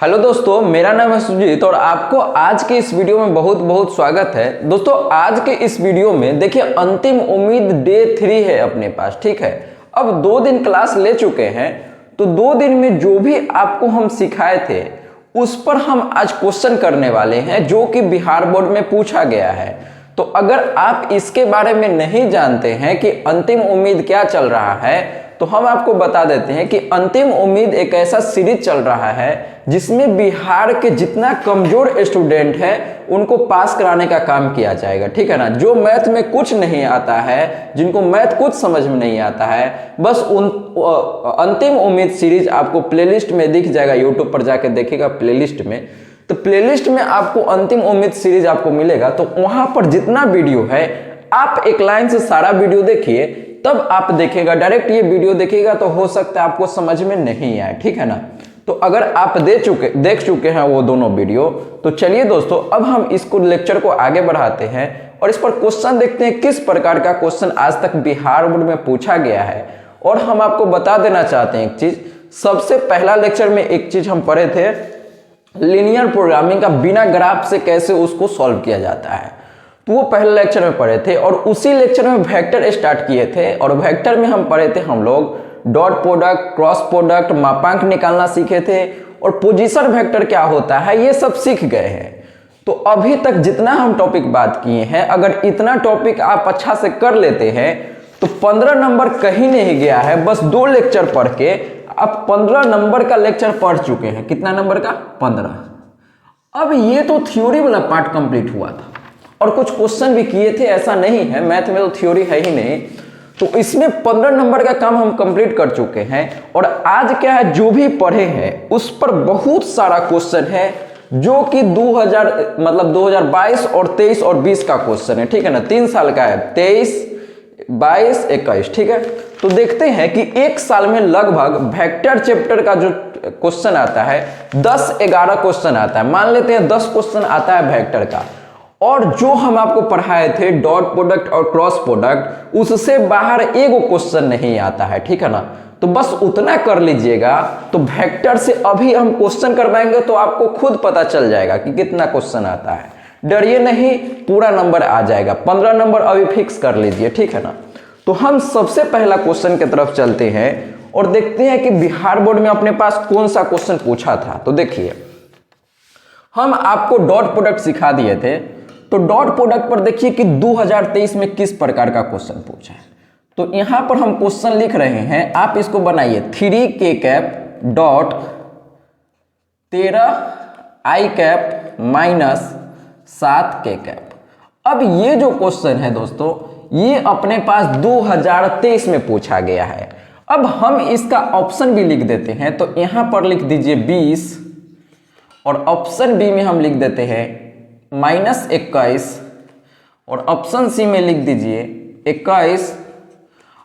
Hello दोस्तों, मेरा नाम है सुजीत और आपको आज के इस वीडियो में बहुत बहुत स्वागत है। दोस्तों आज के इस वीडियो में देखिए अंतिम उम्मीद डे 3 है अपने पास, ठीक है। अब 2 दिन क्लास ले चुके हैं तो 2 दिन में जो भी आपको हम सिखाए थे उस पर हम आज क्वेश्चन करने वाले हैं जो कि बिहार बोर्ड में पूछा गया है। तो अगर आप इसके बारे में नहीं जानते हैं कि अंतिम उम्मीद क्या चल रहा है तो हम आपको बता देते हैं कि अंतिम उम्मीद एक ऐसा सीरीज चल रहा है जिसमें बिहार के जितना कमजोर स्टूडेंट है उनको पास कराने का काम किया जाएगा, ठीक है ना। जो मैथ में कुछ नहीं आता है, जिनको मैथ कुछ समझ में नहीं आता है, बस उन अंतिम उम्मीद सीरीज आपको प्लेलिस्ट में दिख जाएगा। यूट्यूब पर जाके देखिएगा प्लेलिस्ट में, तो प्लेलिस्ट में आपको अंतिम उम्मीद सीरीज आपको मिलेगा। तो वहां पर जितना वीडियो है आप एक लाइन से सारा वीडियो देखिए, तब आप देखेगा। डायरेक्ट ये वीडियो देखिएगा तो हो सकता है आपको समझ में नहीं आए, ठीक है ना। तो अगर आप देख चुके हैं वो दोनों वीडियो, तो चलिए दोस्तों अब हम इसको लेक्चर को आगे बढ़ाते हैं और इस पर क्वेश्चन देखते हैं किस प्रकार का क्वेश्चन आज तक बिहार बोर्ड में पूछा गया है। और हम आपको बता देना चाहते हैं एक चीज, सबसे पहला लेक्चर में एक चीज हम पढ़े थे, लीनियर प्रोग्रामिंग का बिना ग्राफ से कैसे उसको सॉल्व किया जाता है, तो वो पहले लेक्चर में पढ़े थे। और उसी लेक्चर में वेक्टर स्टार्ट किए थे और वेक्टर में हम पढ़े थे हम लोग डॉट प्रोडक्ट, क्रॉस प्रोडक्ट, मापांक निकालना सीखे थे और पोजीशन वेक्टर क्या होता है ये सब सीख गए हैं। तो अभी तक जितना हम टॉपिक बात किए हैं, अगर इतना टॉपिक आप अच्छा से कर लेते हैं तो 15 नंबर कहीं नहीं गया है। बस 2 लेक्चर पढ़ के आप 15 नंबर का लेक्चर पढ़ चुके हैं। कितना नंबर का? 15। अब ये तो थ्योरी वाला पार्ट कंप्लीट हुआ था और कुछ क्वेश्चन भी किए थे, ऐसा नहीं है, मैथ में तो थ्योरी है ही नहीं। तो इसमें 15 नंबर का काम हम कंप्लीट कर चुके हैं और आज क्या है, जो भी पढ़े हैं उस पर बहुत सारा क्वेश्चन है जो कि 2022 और 23 और 20 का क्वेश्चन है, ठीक है ना। 3 साल का है, 23, 22, 21, ठीक है। तो देखते हैं कि एक साल में लगभग वेक्टर चैप्टर का जो क्वेश्चन आता है 10-11 क्वेश्चन आता है। मान लेते हैं 10 क्वेश्चन आता है वेक्टर का, और जो हम आपको पढ़ाए थे डॉट प्रोडक्ट और क्रॉस प्रोडक्ट, उससे बाहर एक क्वेश्चन नहीं आता है, ठीक है ना। तो बस उतना कर लीजिएगा। तो वेक्टर से अभी हम क्वेश्चन करवाएंगे तो आपको खुद पता चल जाएगा कि कितना क्वेश्चन आता है। डरिए नहीं, पूरा नंबर आ जाएगा। 15 नंबर अभी फिक्स कर लीजिए, ठीक है ना। तो हम सबसे पहला क्वेश्चन की तरफ चलते हैं और देखते हैं कि बिहार बोर्ड में अपने पास कौन सा क्वेश्चन पूछा था। तो देखिए, हम आपको डॉट प्रोडक्ट सिखा दिए थे, तो डॉट प्रोडक्ट पर देखिए कि 2023 में किस प्रकार का क्वेश्चन पूछा है। तो यहां पर हम क्वेश्चन लिख रहे हैं, आप इसको बनाइए 3k cap dot 13 i cap minus 7k cap. अब ये जो क्वेश्चन है दोस्तों, ये अपने पास 2023 में पूछा गया है। अब हम इसका ऑप्शन भी लिख देते हैं, तो यहां पर लिख दीजिए 20 और ऑप्शन बी में हम लिख देते हैं -21 और ऑप्शन सी में लिख दीजिए 21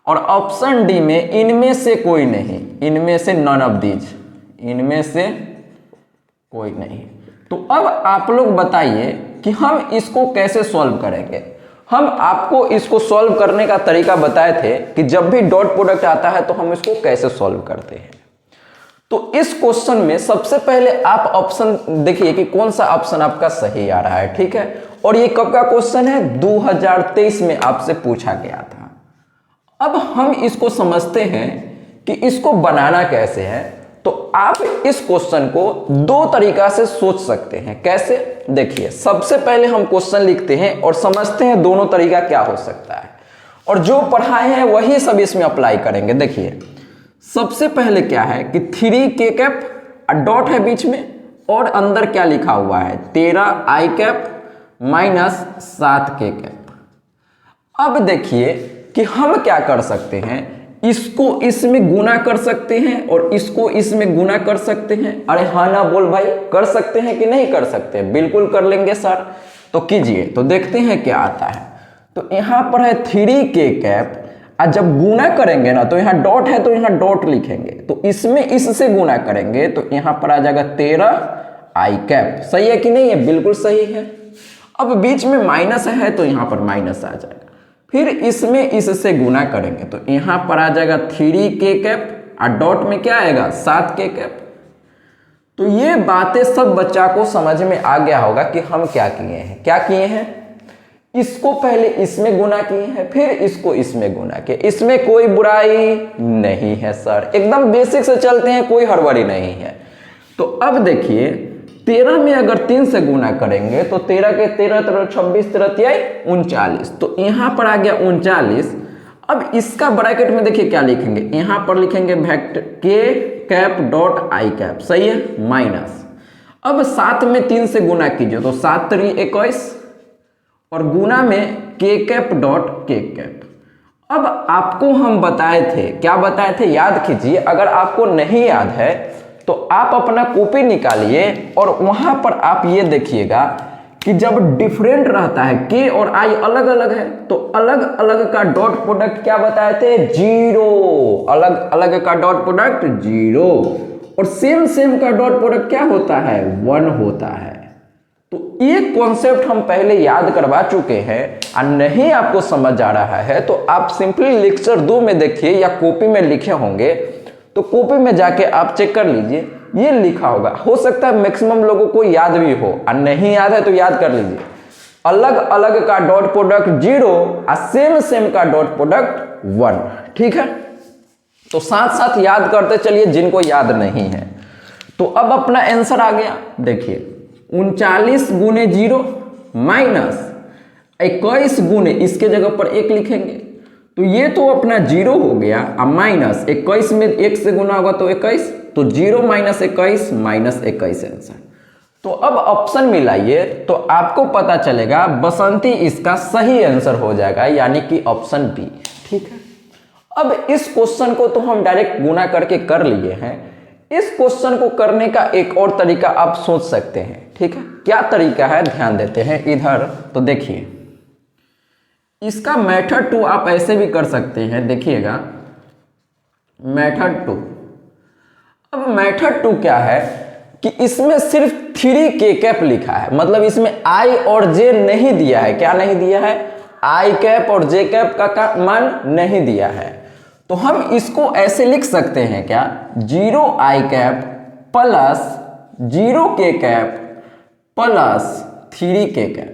और ऑप्शन डी में इनमें से कोई नहीं, इनमें से नन ऑफ दीज, इनमें से कोई नहीं। तो अब आप लोग बताइए कि हम इसको कैसे सॉल्व करेंगे। हम आपको इसको सॉल्व करने का तरीका बताए थे कि जब भी डॉट प्रोडक्ट आता है तो हम इसको कैसे सॉल्व करते हैं। तो इस क्वेश्चन में सबसे पहले आप ऑप्शन देखिए कि कौन सा ऑप्शन आपका सही आ रहा है, ठीक है। और ये कब का क्वेश्चन है? 2023 में आपसे पूछा गया था। अब हम इसको समझते हैं कि इसको बनाना कैसे है। तो आप इस क्वेश्चन को 2 तरीका से सोच सकते हैं। कैसे? देखिए, सबसे पहले हम क्वेश्चन लिखते हैं और समझते हैं दोनों तरीका क्या हो सकता है, और जो पढ़ाए हैं वही सब इसमें अप्लाई करेंगे। देखिए, सबसे पहले क्या है कि 3k कैप, डॉट है बीच में और अंदर क्या लिखा हुआ है 13 i cap minus 7k cap. अब देखिए कि हम क्या कर सकते हैं, इसको इसमें गुना कर सकते हैं और इसको इसमें गुना कर सकते हैं। अरे हाँ ना बोल भाई, कर सकते हैं कि नहीं कर सकते? बिल्कुल कर लेंगे सर। तो कीजिए, तो देखते हैं क्या आता है। तो यहां पर है 3k कैप, और जब गुना करेंगे ना तो यहाँ डॉट है तो यहाँ डॉट लिखेंगे, तो इसमें इससे गुना करेंगे तो यहाँ पर आ जाएगा 13 i कैप। सही है कि नहीं है? बिल्कुल सही है। अब बीच में माइनस है तो यहाँ पर माइनस आ जाएगा, फिर इसमें इससे गुना करेंगे तो यहाँ पर आ जाएगा 3k कैप और डॉट में क्या आएगा 7k कैप। तो ये बातें सब बच्चा को समझ में आ गया होगा कि हम क्या किए हैं। क्या किए हैं, इसको पहले इसमें गुना किए हैं, फिर इसको इसमें गुना किए। इसमें कोई बुराई नहीं है सर, एकदम बेसिक से चलते हैं, कोई हड़बड़ी नहीं है। तो अब देखिए 13 में अगर 3 से गुना करेंगे तो 13 के 13 13 26 13 39, तो यहाँ पर आ गया 39। अब इसका ब्रैकेट में देखिए क्या लिखेंगे, यहाँ पर लिखेंगे वेक्टर के कैप डॉट आई कैप, सही है, माइनस। अब 7 में 3 से गुना कीजिए तो 7 3 21 और गुना में के कैप डॉट के कैप। अब आपको हम बताए थे, क्या बताए थे, याद कीजिए। अगर आपको नहीं याद है तो आप अपना कॉपी निकालिए और वहां पर आप ये देखिएगा कि जब डिफरेंट रहता है, के और आई अलग अलग है, तो अलग अलग का डॉट प्रोडक्ट क्या बताए थे, 0। अलग अलग का डॉट प्रोडक्ट 0 और सेम सेम का डॉट प्रोडक्ट क्या होता है, 1 होता है। तो ये कॉन्सेप्ट हम पहले याद करवा चुके हैं और नहीं आपको समझ आ रहा है तो आप सिंपली लेक्चर 2 में देखिए या कॉपी में लिखे होंगे, तो कॉपी में जाके आप चेक कर लीजिए, ये लिखा होगा। हो सकता है मैक्सिमम लोगों को याद भी हो और नहीं याद है तो याद कर लीजिए। अलग अलग का डॉट प्रोडक्ट 0 और सेम सेम का डॉट प्रोडक्ट 1, ठीक है। तो साथ साथ याद करते चलिए जिनको याद नहीं है। तो अब अपना आंसर आ गया, देखिए 39 गुने 0 माइनस 21 गुने, इसके जगह पर 1 लिखेंगे तो ये तो अपना 0 हो गया, अब माइनस 21 में 1 से गुना होगा तो 21, तो 0 माइनस 21 माइनस 21 आंसर। तो अब ऑप्शन मिलाइए तो आपको पता चलेगा बसंती इसका सही आंसर हो जाएगा, यानी कि ऑप्शन बी, ठीक है। अब इस क्वेश्चन को तो हम डायरेक्ट गुना करके कर लिए हैं। इस क्वेश्चन को करने का एक और तरीका आप सोच सकते हैं, ठीक है। क्या तरीका है, ध्यान देते हैं इधर। तो देखिए इसका मेथड 2 आप ऐसे भी कर सकते हैं, देखिएगा मेथड 2। अब मेथड 2 क्या है कि इसमें सिर्फ 3 के कैप लिखा है, मतलब इसमें आई और जे नहीं दिया है। क्या नहीं दिया है, आई कैप और जे कैप का मान नहीं दिया है। तो हम इसको ऐसे लिख सकते हैं क्या, 0 आई कैप प्लस 0 के कैप प्लस 3 के कैप।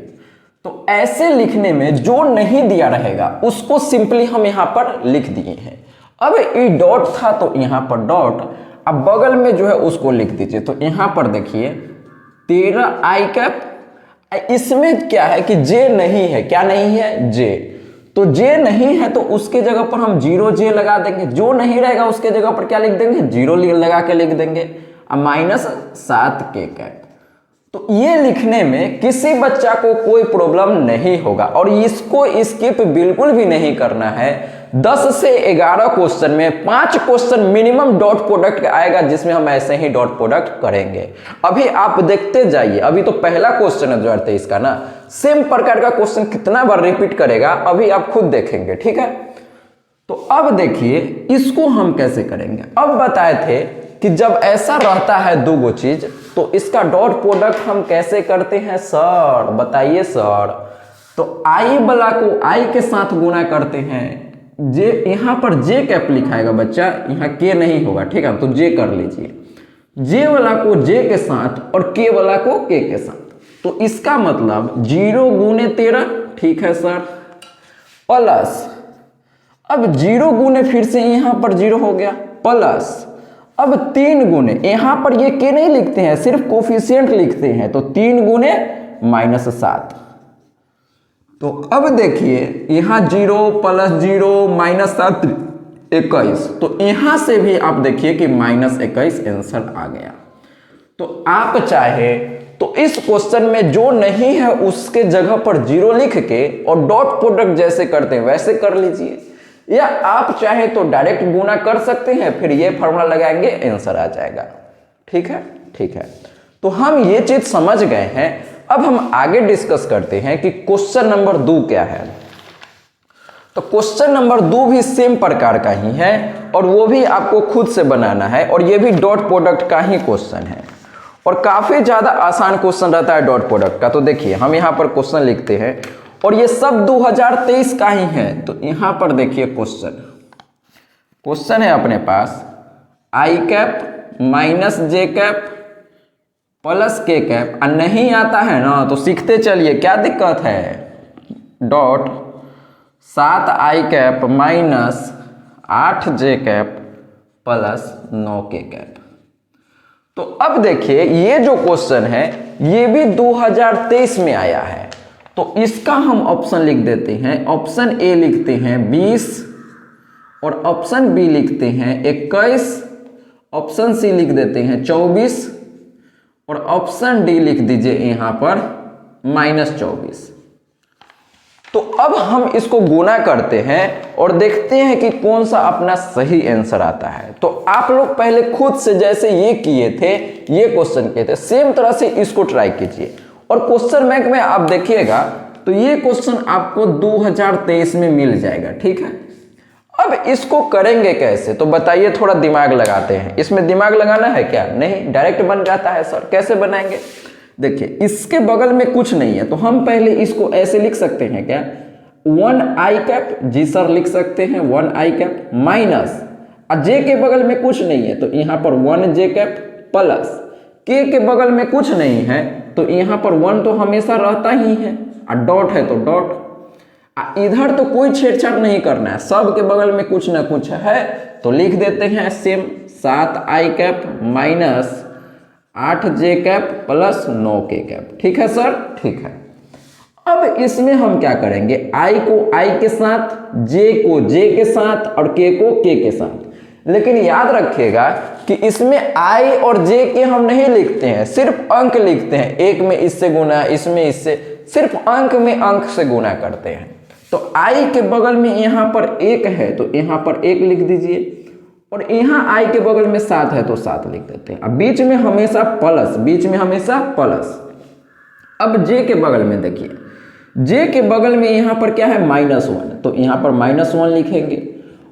तो ऐसे लिखने में जो नहीं दिया रहेगा उसको सिंपली हम यहां पर लिख दिए हैं। अब ये डॉट था तो यहां पर डॉट, अब बगल में जो है उसको लिख दीजिए। तो यहां पर देखिए 13 आई कैप, इसमें क्या है कि जे नहीं है, क्या नहीं है, जे। तो जे नहीं है तो उसके जगह पर हम 0 जे लगा देंगे, जो नहीं रहेगा उसके जगह पर क्या लिख देंगे, 0 लगा के लिख देंगे, अब माइनस 7 के कैप। तो ये लिखने में किसी बच्चा को कोई प्रॉब्लम नहीं होगा और इसको स्किप बिल्कुल भी नहीं करना है। 10 से 11 क्वेश्चन में 5 क्वेश्चन मिनिमम डॉट प्रोडक्ट आएगा जिसमें हम ऐसे ही डॉट प्रोडक्ट करेंगे। अभी आप देखते जाइए, अभी तो पहला क्वेश्चन है जो है इसका ना, सेम प्रकार का क्वेश्चन कितना बार रिपीट करेगा अभी आप खुद देखेंगे, ठीक है। तो अब देखिए इसको हम कैसे करेंगे। अब बताए थे कि जब ऐसा रहता है दो गो चीज तो इसका डॉट प्रोडक्ट हम कैसे करते हैं सर, बताइए सर। तो आई वाला को आई के साथ गुना करते हैं, जे यहां पर जे कैप लिखाएगा बच्चा, यहां के नहीं होगा, ठीक है। तो जे कर लीजिए, जे वाला को जे के साथ और के वाला को के साथ। तो इसका मतलब 0 गुने 13, ठीक है सर, प्लस अब 0 गुने फिर से यहां पर 0 हो गया, प्लस अब 3 गुने, यहां पर ये के नहीं लिखते हैं, सिर्फ कोफिशिएंट लिखते हैं, तो 3 गुने माइनस 7। तो अब देखिए यहां 0 प्लस 0 माइनस 7 21, तो यहां से भी आप देखिए कि माइनस 21 आंसर आ गया। तो आप चाहे तो इस क्वेश्चन में जो नहीं है उसके जगह पर 0 लिख के और डॉट प्रोडक्ट जैसे करते हैं वैसे कर लीजिए, या आप चाहे तो डायरेक्ट गुना कर सकते हैं, फिर ये फॉर्मूला लगाएंगे आंसर आ जाएगा, ठीक है, ठीक है। तो हम ये चीज समझ गए हैं। अब हम आगे डिस्कस करते हैं कि क्वेश्चन नंबर 2 क्या है। तो क्वेश्चन नंबर 2 भी सेम प्रकार का ही है और वो भी आपको खुद से बनाना है और ये भी डॉट प्रोडक्ट का ही क्वेश्चन है और काफी ज्यादा आसान क्वेश्चन रहता है डॉट प्रोडक्ट का। तो देखिए हम यहाँ पर क्वेश्चन लिखते हैं और ये सब 2023 का ही है। तो यहां पर देखिए क्वेश्चन है अपने पास आई कैप माइनस जे कैप प्लस के कैप, नहीं आता है ना तो सीखते चलिए, क्या दिक्कत है, dot 7i cap minus 8j cap plus 9k cap. तो अब देखिए ये जो क्वेश्चन है ये भी 2023 में आया है, तो इसका हम ऑप्शन लिख देते हैं। ऑप्शन ए लिखते हैं 20 और ऑप्शन बी लिखते हैं 21, ऑप्शन सी लिख देते हैं 24 और ऑप्शन डी लिख दीजिए यहां पर -24। तो अब हम इसको गुना करते हैं और देखते हैं कि कौन सा अपना सही आंसर आता है। तो आप लोग पहले खुद से जैसे ये किए थे, ये क्वेश्चन किए थे, सेम तरह से इसको ट्राई कीजिए और क्वेश्चन बैंक में आप देखिएगा तो ये क्वेश्चन आपको 2023 में मिल जाएगा, ठीक है। अब इसको करेंगे कैसे, तो बताइए, थोड़ा दिमाग लगाते हैं। इसमें दिमाग लगाना है क्या, नहीं, डायरेक्ट बन जाता है सर। कैसे बनाएंगे, देखिए इसके बगल में कुछ नहीं है तो हम पहले इसको ऐसे लिख सकते हैं क्या, 1i कैप, जी सर लिख सकते हैं 1i कैप माइनस, जे के बगल में कुछ नहीं है तो यहाँ पर 1j कैप प्लस के बगल में कुछ नहीं है तो यहाँ पर 1 तो हमेशा रहता ही है और डॉट है तो डॉट, इधर तो कोई छेड़छाड़ नहीं करना है, सब के बगल में कुछ ना कुछ है तो लिख देते हैं same 7i cap minus 8j cap plus 9k cap, ठीक है सर, ठीक है। अब इसमें हम क्या करेंगे, i को i के साथ, j को j के साथ और k को k के साथ। लेकिन याद रखिएगा कि इसमें i और j के हम नहीं लिखते हैं, सिर्फ अंक लिखते हैं, एक में इससे गुना, इसमें इससे, सिर्फ अंक में अंक से गुना करते हैं। तो i के बगल में यहाँ पर 1 है तो यहाँ पर 1 लिख दीजिए और यहाँ i के बगल में 7 है तो 7 लिख देते हैं। अब बीच में हमेशा प्लस, बीच में हमेशा प्लस। अब j के बगल में देखिए, j के बगल में यहाँ पर क्या है, -1, तो यहाँ पर -1 लिखेंगे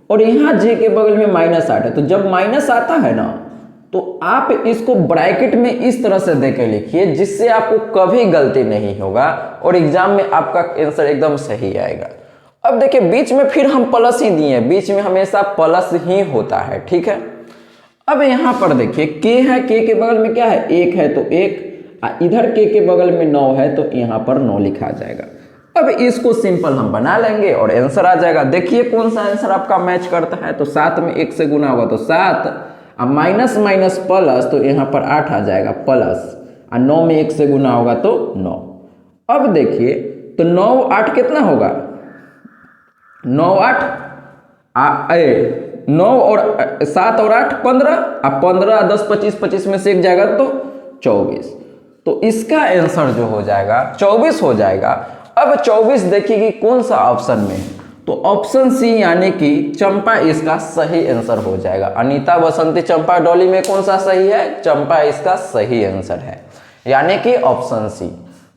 और यहाँ j के बगल में -8 है। तो जब माइनस आता है ना तो आप इसको ब्रैकेट में इस तरह से देके लिखिए जिससे आपको कभी गलती नहीं होगा और एग्जाम में आपका आंसर एकदम सही आएगा। अब देखिए बीच में फिर हम प्लस ही दिए, बीच में हमेशा प्लस ही होता है, ठीक है। अब यहाँ पर देखिए k है, k के बगल में क्या है, 1 है तो 1, इधर k के बगल में 9 है तो यहाँ पर 9 लिखा जाएगा। अब इसको सिंपल हम बना लेंगे और आंसर आ जाएगा। देखिए कौन सा आंसर आपका मैच करता है, तो 7 में 1 से गुना होगा तो 7, अब माइनस माइनस प्लस तो यहाँ पर 8 आ जाएगा प्लस, और 9 में 1 से गुना होगा तो 9। अब देखिए तो 9 8 कितना होगा, 9 8 9 और 7 और 8 15, अब 15 10 25, 25 में से 1 जाएगा तो 24, तो इसका आंसर जो हो जाएगा 24 हो जाएगा। अब 24 देखिए कि कौन सा ऑप्शन में है, तो ऑप्शन सी यानी कि चंपा इसका सही आंसर हो जाएगा। अनीता बसंती चंपा डॉली में कौन सा सही है, चंपा इसका सही आंसर है, यानी कि ऑप्शन सी।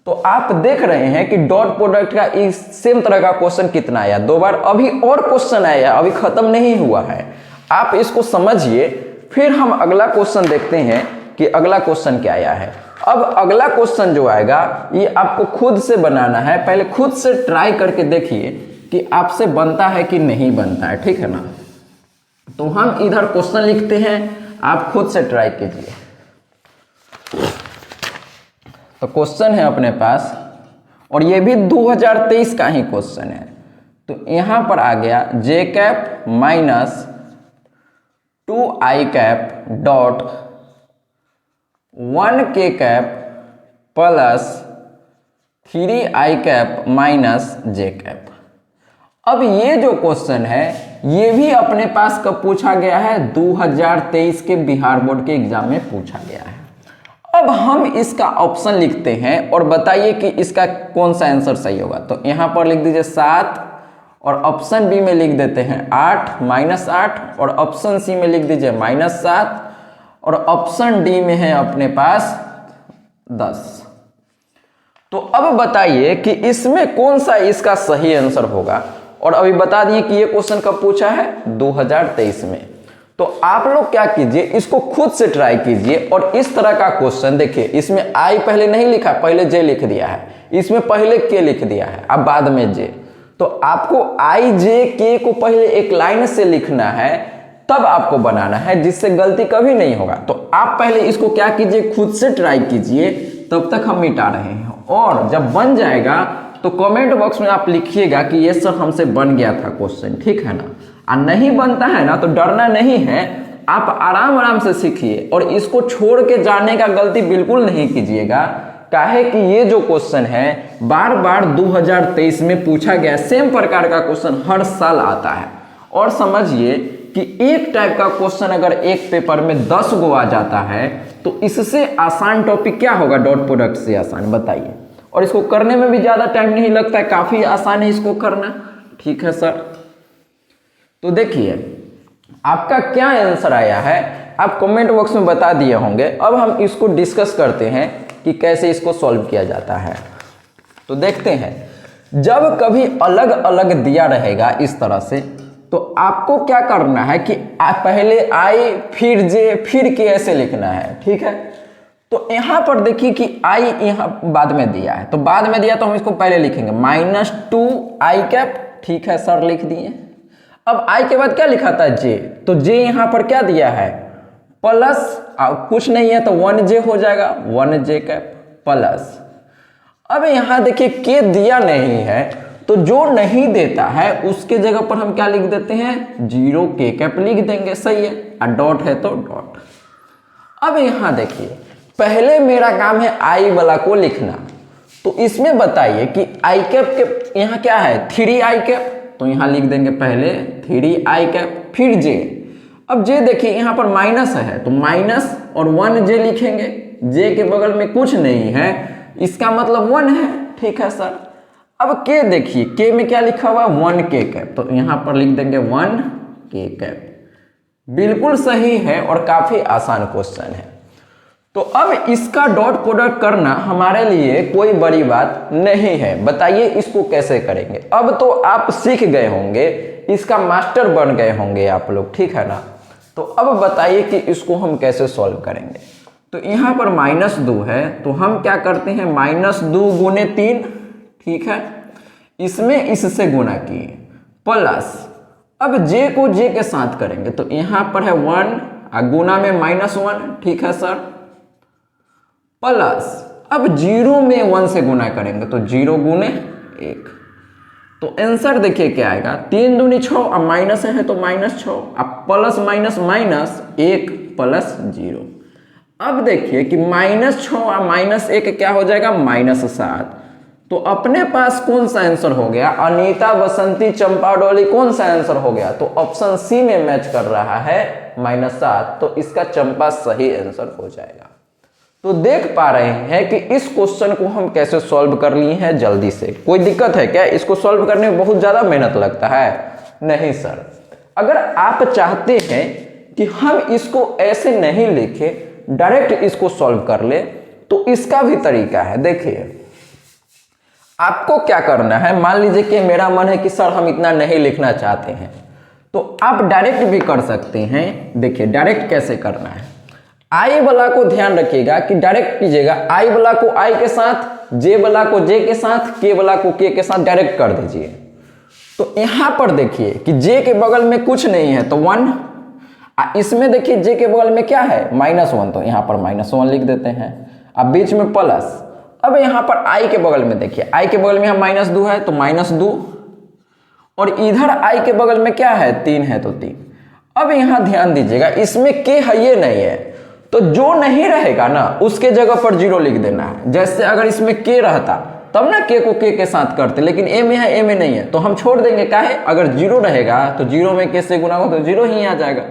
तो आप देख रहे हैं कि डॉट प्रोडक्ट का इस सेम तरह का क्वेश्चन कितना आया, 2 बार, अभी और क्वेश्चन आया, अभी खत्म नहीं हुआ है, आप इसको समझिए। फिर हम अगला क्वेश्चन देखते हैं कि अगला क्वेश्चन क्या आया है। अब अगला क्वेश्चन जो आएगा ये आपको खुद से बनाना है, पहले खुद से ट्राई करके देखिए कि आपसे बनता है कि नहीं बनता है, ठीक है ना। तो हम इधर क्वेश्चन लिखते हैं, आप खुद से ट्राई कीजिए। तो क्वेश्चन है अपने पास और ये भी 2023 का ही क्वेश्चन है। तो यहां पर आ गया j cap minus 2i cap dot 1k cap plus 3i cap minus j cap. अब ये जो क्वेश्चन है ये भी अपने पास कब पूछा गया है, 2023 के बिहार बोर्ड के एग्जाम में पूछा गया है। अब हम इसका ऑप्शन लिखते हैं और बताइए कि इसका कौन सा आंसर सही होगा। तो यहाँ पर लिख दीजिए 7 और ऑप्शन बी में लिख देते हैं 8 -8 और ऑप्शन सी में लिख दीजिए -7 और ऑप्शन डी में है अपने पास 10। तो अब बताइए कि इसमें कौन सा इसका सही आंसर होगा। और अभी बता दिए कि ये क्वेश्चन कब पूछा है, 2023 में। तो आप लोग क्या कीजिए, इसको खुद से ट्राई कीजिए और इस तरह का क्वेश्चन देखिए, इसमें आई पहले नहीं लिखा, पहले जे लिख दिया है, इसमें पहले के लिख दिया है, अब बाद में जे। तो आपको आई जे के को पहले एक लाइन से लिखना है, तब आपको बनाना है, जिससे गलती कभी नहीं होगा। तो आप पहले इसको क्या कीजिए, खुद से ट्राई कीजिए, तब तक हम मिटा रहे हैं। और जब बन जाएगा तो कमेंट बॉक्स में आप लिखिएगा कि ये सर हमसे बन गया था क्वेश्चन, ठीक है ना। और नहीं बनता है ना तो डरना नहीं है, आप आराम आराम से सीखिए और इसको छोड़ के जाने का गलती बिल्कुल नहीं कीजिएगा। काहे कि ये जो क्वेश्चन है बार बार 2023 में पूछा गया, सेम प्रकार का क्वेश्चन हर साल आता है। और समझिए कि एक टाइप का क्वेश्चन अगर एक पेपर में 10 गो आ जाता है तो इससे आसान टॉपिक क्या होगा, डॉट प्रोडक्ट से आसान, बताइए। और इसको करने में भी ज़्यादा टाइम नहीं लगता है, काफ़ी आसान है इसको करना, ठीक है सर। तो देखिए आपका क्या आंसर आया है, आप कमेंट बॉक्स में बता दिए होंगे। अब हम इसको डिस्कस करते हैं कि कैसे इसको सॉल्व किया जाता है। तो देखते हैं, जब कभी अलग अलग दिया रहेगा इस तरह से, तो आपको क्या करना है कि पहले आई फिर जे फिर के ऐसे लिखना है, ठीक है। तो यहाँ पर देखिए कि आई यहाँ बाद में दिया है, तो बाद में दिया तो हम इसको पहले लिखेंगे -2 आई कैप, ठीक है सर, लिख दिए। अब आई के बाद क्या लिखा था, जे, तो जे यहाँ पर क्या दिया है, प्लस कुछ नहीं है तो 1j हो जाएगा, 1j कैप प्लस। अब यहाँ देखिए के दिया नहीं है, तो जो नहीं देता है उसके जगह पर हम क्या लिख देते हैं, 0k कैप लिख देंगे, सही है। और डॉट है तो डॉट। अब यहाँ देखिए पहले मेरा काम है आई वाला को लिखना, तो इसमें बताइए कि आई कैप के यहाँ क्या है, 3 आई कैप, तो यहाँ लिख देंगे पहले 3 आई कैप, फिर जे। अब जे देखिए यहाँ पर माइनस है तो माइनस और 1j लिखेंगे, जे के बगल में कुछ नहीं है, इसका मतलब 1 है, ठीक है सर। अब के देखिए, के में क्या लिखा हुआ है, 1k कैप, तो यहाँ पर लिख देंगे 1k कैप। बिल्कुल सही है और काफी आसान क्वेश्चन है। तो अब इसका डॉट प्रोडक्ट करना हमारे लिए कोई बड़ी बात नहीं है। बताइए इसको कैसे करेंगे। अब तो आप सीख गए होंगे, इसका मास्टर बन गए होंगे आप लोग, ठीक है ना। तो अब बताइए कि इसको हम कैसे सॉल्व करेंगे। तो यहाँ पर -2 है, तो हम क्या करते हैं, -2 गुने 3, ठीक है, इसमें इससे गुना किए, प्लस अब जे को जे के साथ करेंगे, तो यहाँ पर है 1 और गुना में -1, ठीक है सर, प्लस अब 0 में 1 से गुना करेंगे तो 0 गुने 1। तो आंसर देखिए क्या आएगा, 3 दूनी 6 और माइनस है तो -6, अब प्लस माइनस माइनस 1 प्लस 0। अब देखिए कि -6 और -1 क्या हो जाएगा, -7। तो अपने पास कौन सा आंसर हो गया, अनीता, बसंती, चंपा, डॉली, कौन सा आंसर हो गया, तो ऑप्शन सी में मैच कर रहा है -7, तो इसका चंपा सही आंसर हो जाएगा। तो देख पा रहे हैं कि इस क्वेश्चन को हम कैसे सॉल्व कर लिए हैं जल्दी से। कोई दिक्कत है क्या, इसको सॉल्व करने में बहुत ज्यादा मेहनत लगता है? नहीं सर। अगर आप चाहते हैं कि हम इसको ऐसे नहीं लिखें, डायरेक्ट इसको सॉल्व कर ले, तो इसका भी तरीका है। देखिए आपको क्या करना है, मान लीजिए कि मेरा मन है कि सर हम इतना नहीं लिखना चाहते हैं, तो आप डायरेक्ट भी कर सकते हैं। देखिए डायरेक्ट कैसे करना है, आई वाला को ध्यान रखिएगा कि डायरेक्ट कीजिएगा, आई वाला को आई के साथ, जे वाला को जे के साथ, के वाला को के साथ डायरेक्ट कर दीजिए। तो यहां पर देखिए कि जे के बगल में कुछ नहीं है तो 1, इसमें देखिए जे के बगल में क्या है, -1, तो यहां पर -1 लिख देते हैं। अब बीच में प्लस, अब यहां पर आई के बगल में देखिए, आई के बगल में यहाँ -2 है तो -2, और इधर आई के बगल में क्या है, 3 है तो 3। अब यहां ध्यान दीजिएगा, इसमें के है ये नहीं है, तो जो नहीं रहेगा ना उसके जगह पर 0 लिख देना है। जैसे अगर इसमें के रहता तब ना के को के साथ करते, लेकिन ए में है, ए में नहीं है, तो हम छोड़ देंगे। क्या है, अगर 0 रहेगा तो 0 में के से गुना हो तो 0 ही आ जाएगा।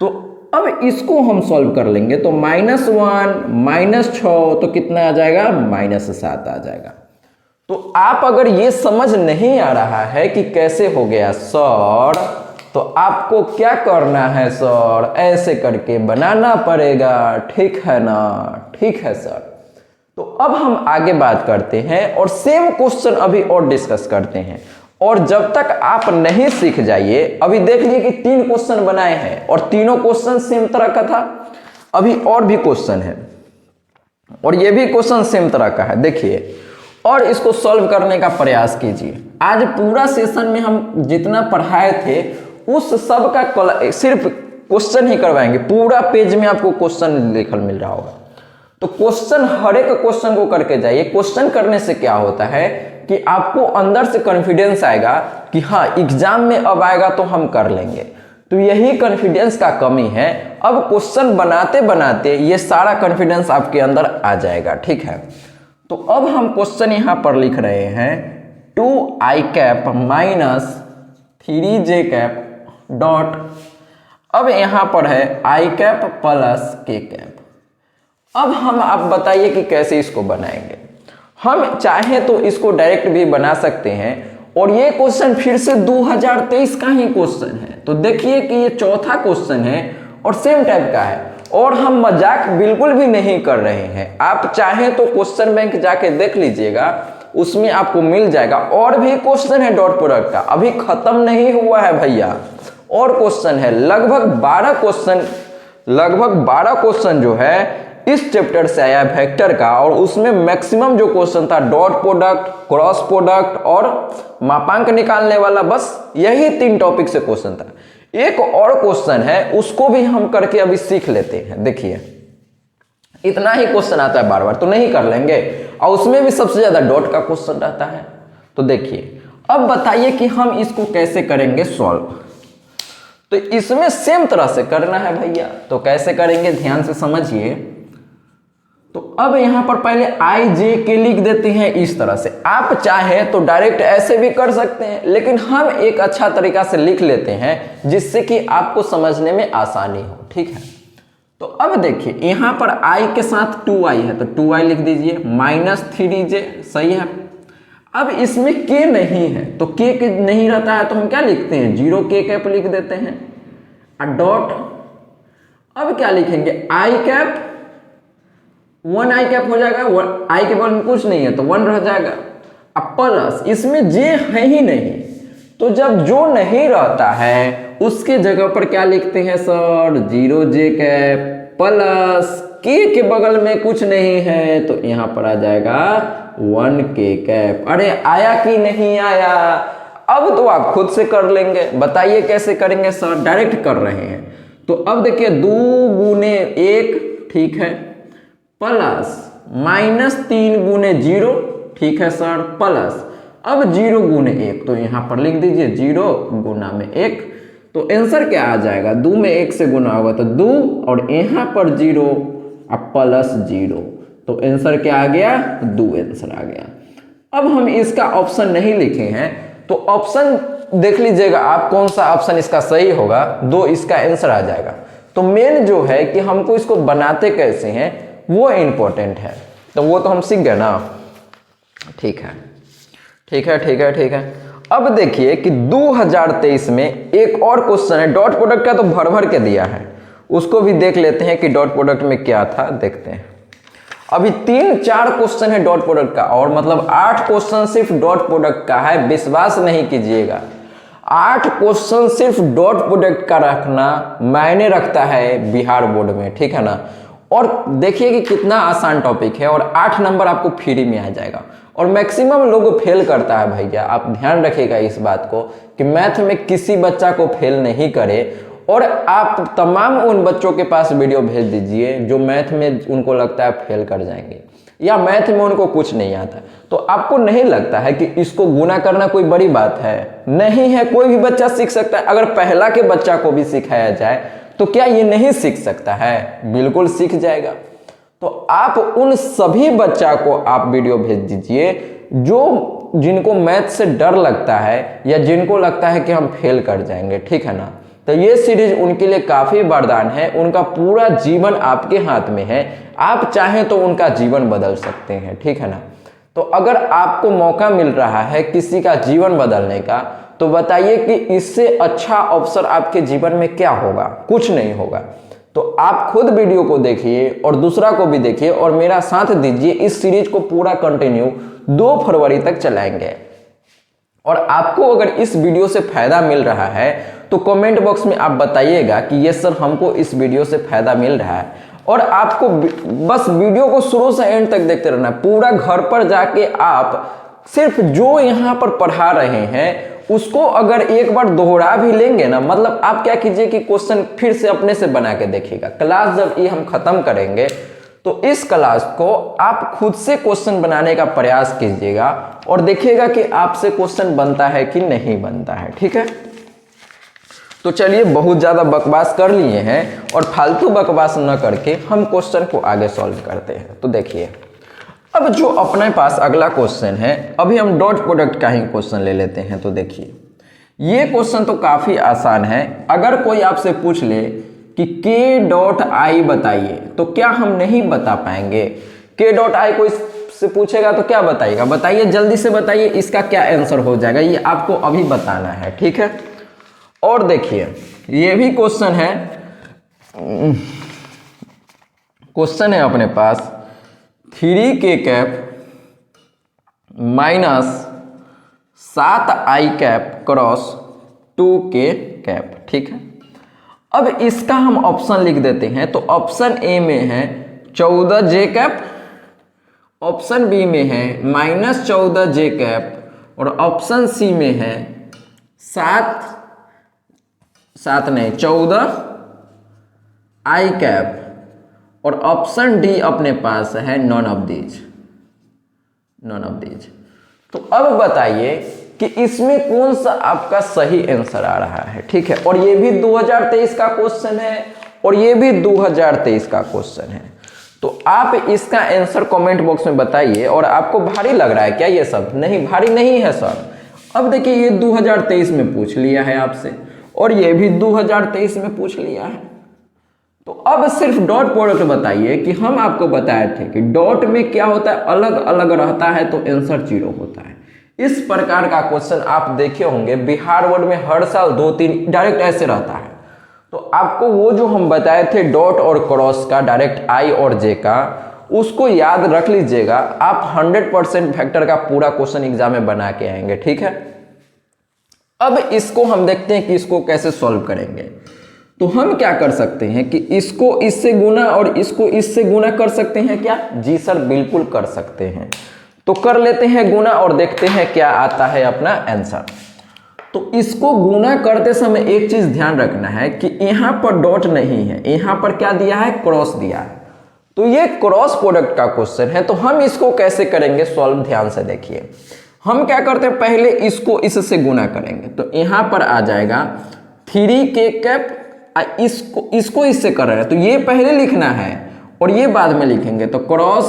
तो अब इसको हम सॉल्व कर लेंगे, तो -1 -6 तो कितना आ जाएगा, -7 आ जाएगा। तो आप अगर ये समझ नहीं आ रहा है कि कैसे हो गया सर, तो आपको क्या करना है सर, ऐसे करके बनाना पड़ेगा, ठीक है ना, ठीक है सर। तो अब हम आगे बात करते हैं और सेम क्वेश्चन अभी और डिस्कस करते हैं। और जब तक आप नहीं सीख जाइए, अभी देख लीजिए कि 3 क्वेश्चन बनाए हैं और तीनों क्वेश्चन सेम तरह का था। अभी और भी क्वेश्चन है और ये भी क्वेश्चन सेम तरह का है, देखिए, और इसको सॉल्व करने का प्रयास कीजिए। आज पूरा सेशन में हम जितना पढ़ाए थे उस सब का सिर्फ क्वेश्चन ही करवाएंगे, पूरा पेज में आपको क्वेश्चन लिखल मिल रहा होगा। तो क्वेश्चन, हर एक क्वेश्चन को करके जाइए। क्वेश्चन करने से क्या होता है कि आपको अंदर से कॉन्फिडेंस आएगा कि हाँ एग्जाम में अब आएगा तो हम कर लेंगे। तो यही कॉन्फिडेंस का कमी है। अब क्वेश्चन बनाते बनाते ये सारा कॉन्फिडेंस आपके अंदर आ जाएगा, ठीक है। तो अब हम क्वेश्चन यहां पर लिख रहे हैं 2i cap minus 3j cap dot, अब यहां पर है i cap plus k cap. अब हम आप बताइए कि कैसे इसको बनाएंगे। हम चाहें तो इसको डायरेक्ट भी बना सकते हैं, और ये क्वेश्चन फिर से 2023 का ही क्वेश्चन है। तो देखिए कि ये चौथा क्वेश्चन है और सेम टाइप का है, और हम मजाक बिल्कुल भी नहीं कर रहे हैं। आप चाहें तो क्वेश्चन बैंक जाके देख लीजिएगा, उसमें आपको मिल जाएगा। और भी क्वेश्चन है डॉट प्रोडक्ट का, अभी खत्म नहीं हुआ है भैया, और क्वेश्चन है लगभग 12 क्वेश्चन जो है इस चैप्टर से आया वेक्टर का, और उसमें मैक्सिमम जो क्वेश्चन था डॉट प्रोडक्ट, क्रॉस प्रोडक्ट और मापांक निकालने वाला, बस यही 3 टॉपिक से क्वेश्चन था। एक और क्वेश्चन है, उसको भी हम करके अभी सीख लेते हैं। देखिए इतना ही क्वेश्चन आता है बार बार तो नहीं कर लेंगे, और उसमें भी सबसे ज्यादा डॉट का क्वेश्चन रहता है। तो देखिए अब बताइए कि हम इसको कैसे करेंगे सॉल्व। तो इसमें सेम तरह से करना है भैया, तो कैसे करेंगे ध्यान से समझिए। तो अब यहां पर पहले i j k लिख देते हैं इस तरह से। आप चाहे तो डायरेक्ट ऐसे भी कर सकते हैं, लेकिन हम एक अच्छा तरीका से लिख लेते हैं जिससे कि आपको समझने में आसानी हो, ठीक है। तो अब देखिए यहां पर i के साथ 2i है, तो 2i लिख दीजिए माइनस 3j, सही है। अब इसमें k नहीं है, तो k नहीं रहता है तो हम क्या लिखते हैं 0k कैप लिख देते हैं, डॉट, अब क्या लिखेंगे i कैप 1i कैप हो जाएगा, i के बगल में कुछ नहीं है तो 1 रह जाएगा। अब प्लस, इसमें j है ही नहीं, तो जब जो नहीं रहता है उसके जगह पर क्या लिखते हैं sir 0j cap plus k के बगल में कुछ नहीं है तो यहां पर आ जाएगा 1k कैप। अरे आया कि नहीं आया? अब तो आप खुद से कर लेंगे, बताइए कैसे करेंगे सर, डायरेक्ट कर रहे हैं। तो अब देखिए 2 गुने 1, ठीक है, प्लस माइनस 3 गुने 0, ठीक है सर, प्लस अब 0 गुने 1, तो यहां पर लिख दीजिए 0 गुना में 1, तो आंसर क्या आ जाएगा 2 में 1 से गुना होगा तो 2, और यहां पर 0 अब प्लस 0, तो आंसर क्या आ गया 2 आंसर आ गया। अब हम इसका ऑप्शन नहीं लिखे हैं, तो ऑप्शन देख लीजिएगा आप कौन सा ऑप्शन इसका सही होगा, 2 इसका आंसर आ जाएगा। तो मेन जो है कि हमको इसको बनाते कैसे हैं वो इंपॉर्टेंट है, तो वो तो हम सीख गए ना, ठीक है ठीक है ठीक है ठीक है। अब देखिए कि 2023 में एक और क्वेश्चन है डॉट प्रोडक्ट का, तो भर भर के दिया है, उसको भी देख लेते हैं कि डॉट प्रोडक्ट में क्या था, देखते हैं। अभी 3-4 क्वेश्चन है डॉट प्रोडक्ट का, और मतलब 8 क्वेश्चन सिर्फ डॉट प्रोडक्ट का है, विश्वास नहीं कीजिएगा। 8 क्वेश्चन सिर्फ डॉट प्रोडक्ट का रखना मायने रखता है बिहार बोर्ड में, ठीक है ना। और देखिए कि कितना आसान टॉपिक है, और 8 नंबर आपको फ्री में आ जाएगा, और मैक्सिमम लोग फेल करता है भैया, आप ध्यान रखिएगा इस बात को कि मैथ में किसी बच्चा को फेल नहीं करे। और आप तमाम उन बच्चों के पास वीडियो भेज दीजिए जो मैथ में उनको लगता है फेल कर जाएंगे, या मैथ में उनको कुछ नहीं आता, तो आपको नहीं लगता है कि इसको गुना करना कोई बड़ी बात है? नहीं है, कोई भी बच्चा सीख सकता है। अगर पहला के बच्चा को भी सिखाया जाए तो क्या ये नहीं सीख सकता है? बिल्कुल सीख जाएगा। तो आप उन सभी बच्चा को आप वीडियो भेज दीजिए जो जिनको मैथ से डर लगता है, या जिनको लगता है कि हम फेल कर जाएंगे, ठीक है ना। तो ये सीरीज उनके लिए काफी वरदान है, उनका पूरा जीवन आपके हाथ में है, आप चाहें तो उनका जीवन बदल सकते हैं, ठीक है ना। तो अगर आपको मौका मिल रहा है किसी का जीवन बदलने का, तो बताइए कि इससे अच्छा अवसर आपके जीवन में क्या होगा? कुछ नहीं होगा। तो आप खुद वीडियो को देखिए और दूसरा को भी देखिए, और मेरा साथ दीजिए, इस सीरीज को पूरा कंटिन्यू 2 फरवरी तक चलाएंगे। और आपको अगर इस वीडियो से फायदा मिल रहा है तो कमेंट बॉक्स में आप बताइएगा कि ये सर हमको इस वीडियो से फायदा मिल रहा है। और आपको बस वीडियो को शुरू से एंड तक देखते रहना, पूरा घर पर जाके आप सिर्फ जो यहाँ पर पढ़ा रहे हैं उसको अगर एक बार दोहरा भी लेंगे ना, मतलब आप क्या कीजिए कि क्वेश्चन फिर से अपने से बना के देखिएगा। क्लास जब ये हम खत्म करेंगे तो इस क्लास को आप खुद से क्वेश्चन बनाने का प्रयास कीजिएगा और देखिएगा कि आपसे क्वेश्चन बनता है कि नहीं बनता है, ठीक है। तो चलिए, बहुत ज़्यादा बकवास कर लिए हैं और फालतू बकवास न करके हम क्वेश्चन को आगे सॉल्व करते हैं। तो देखिए, अब जो अपने पास अगला क्वेश्चन है, अभी हम डॉट प्रोडक्ट का ही क्वेश्चन ले लेते हैं। तो देखिए, ये क्वेश्चन तो काफ़ी आसान है। अगर कोई आपसे पूछ ले कि के डॉट आई बताइए, तो क्या हम नहीं बता पाएंगे? के डॉट आई कोई से पूछेगा तो क्या बताइएगा? बताइए, जल्दी से बताइए, इसका क्या आंसर हो जाएगा, ये आपको अभी बताना है, ठीक है। और देखिए, ये भी क्वेश्चन है अपने पास 3k cap minus 7i cap cross 2k cap, ठीक है। अब इसका हम ऑप्शन लिख देते हैं। तो ऑप्शन ए में है 14j कैप, ऑप्शन बी में है -14j कैप और ऑप्शन सी में है 14i कैप और ऑप्शन डी अपने पास है नॉन ऑफ दीज। तो अब बताइए कि इसमें कौन सा आपका सही आंसर आ रहा है, ठीक है। और ये भी 2023 का क्वेश्चन है और ये भी 2023 का क्वेश्चन है। तो आप इसका आंसर कमेंट बॉक्स में बताइए। और आपको भारी लग रहा है क्या ये सब? नहीं, भारी नहीं है सर। अब देखिए, ये 2023 में पूछ लिया है आपसे और ये भी 2023 में पूछ लिया है। तो अब सिर्फ डॉट प्रोडक्ट बताइए कि हम आपको बताए थे कि डॉट में क्या होता है, अलग अलग रहता है तो आंसर 0 होता है। इस प्रकार का क्वेश्चन आप देखे होंगे बिहार बोर्ड में हर साल 2-3 डायरेक्ट ऐसे रहता है। तो आपको वो जो हम बताए थे डॉट और क्रॉस का, डायरेक्ट आई और जे का, उसको याद रख लीजिएगा। आप 100% वेक्टर का पूरा क्वेश्चन एग्जाम में बना के आएंगे, ठीक है। अब इसको हम देखते हैं कि इसको कैसे सॉल्व करेंगे। तो हम क्या कर सकते हैं कि इसको इससे गुना और इसको इससे गुना कर सकते हैं क्या? जी सर, बिल्कुल कर सकते हैं। तो कर लेते हैं गुना और देखते हैं क्या आता है अपना आंसर। तो इसको गुना करते समय एक चीज ध्यान रखना है कि यहां पर डॉट नहीं है, यहां पर क्या दिया है? क्रॉस दिया है। तो ये क्रॉस प्रोडक्ट का क्वेश्चन है। तो हम इसको कैसे करेंगे सॉल्व? ध्यान से देखिए। हम क्या करते हैं, पहले इसको इससे गुना करेंगे। तो यहां पर आ जाएगा 3k कैप, इसको इससे कर रहे हैं तो ये पहले लिखना है और ये बाद में लिखेंगे। तो क्रॉस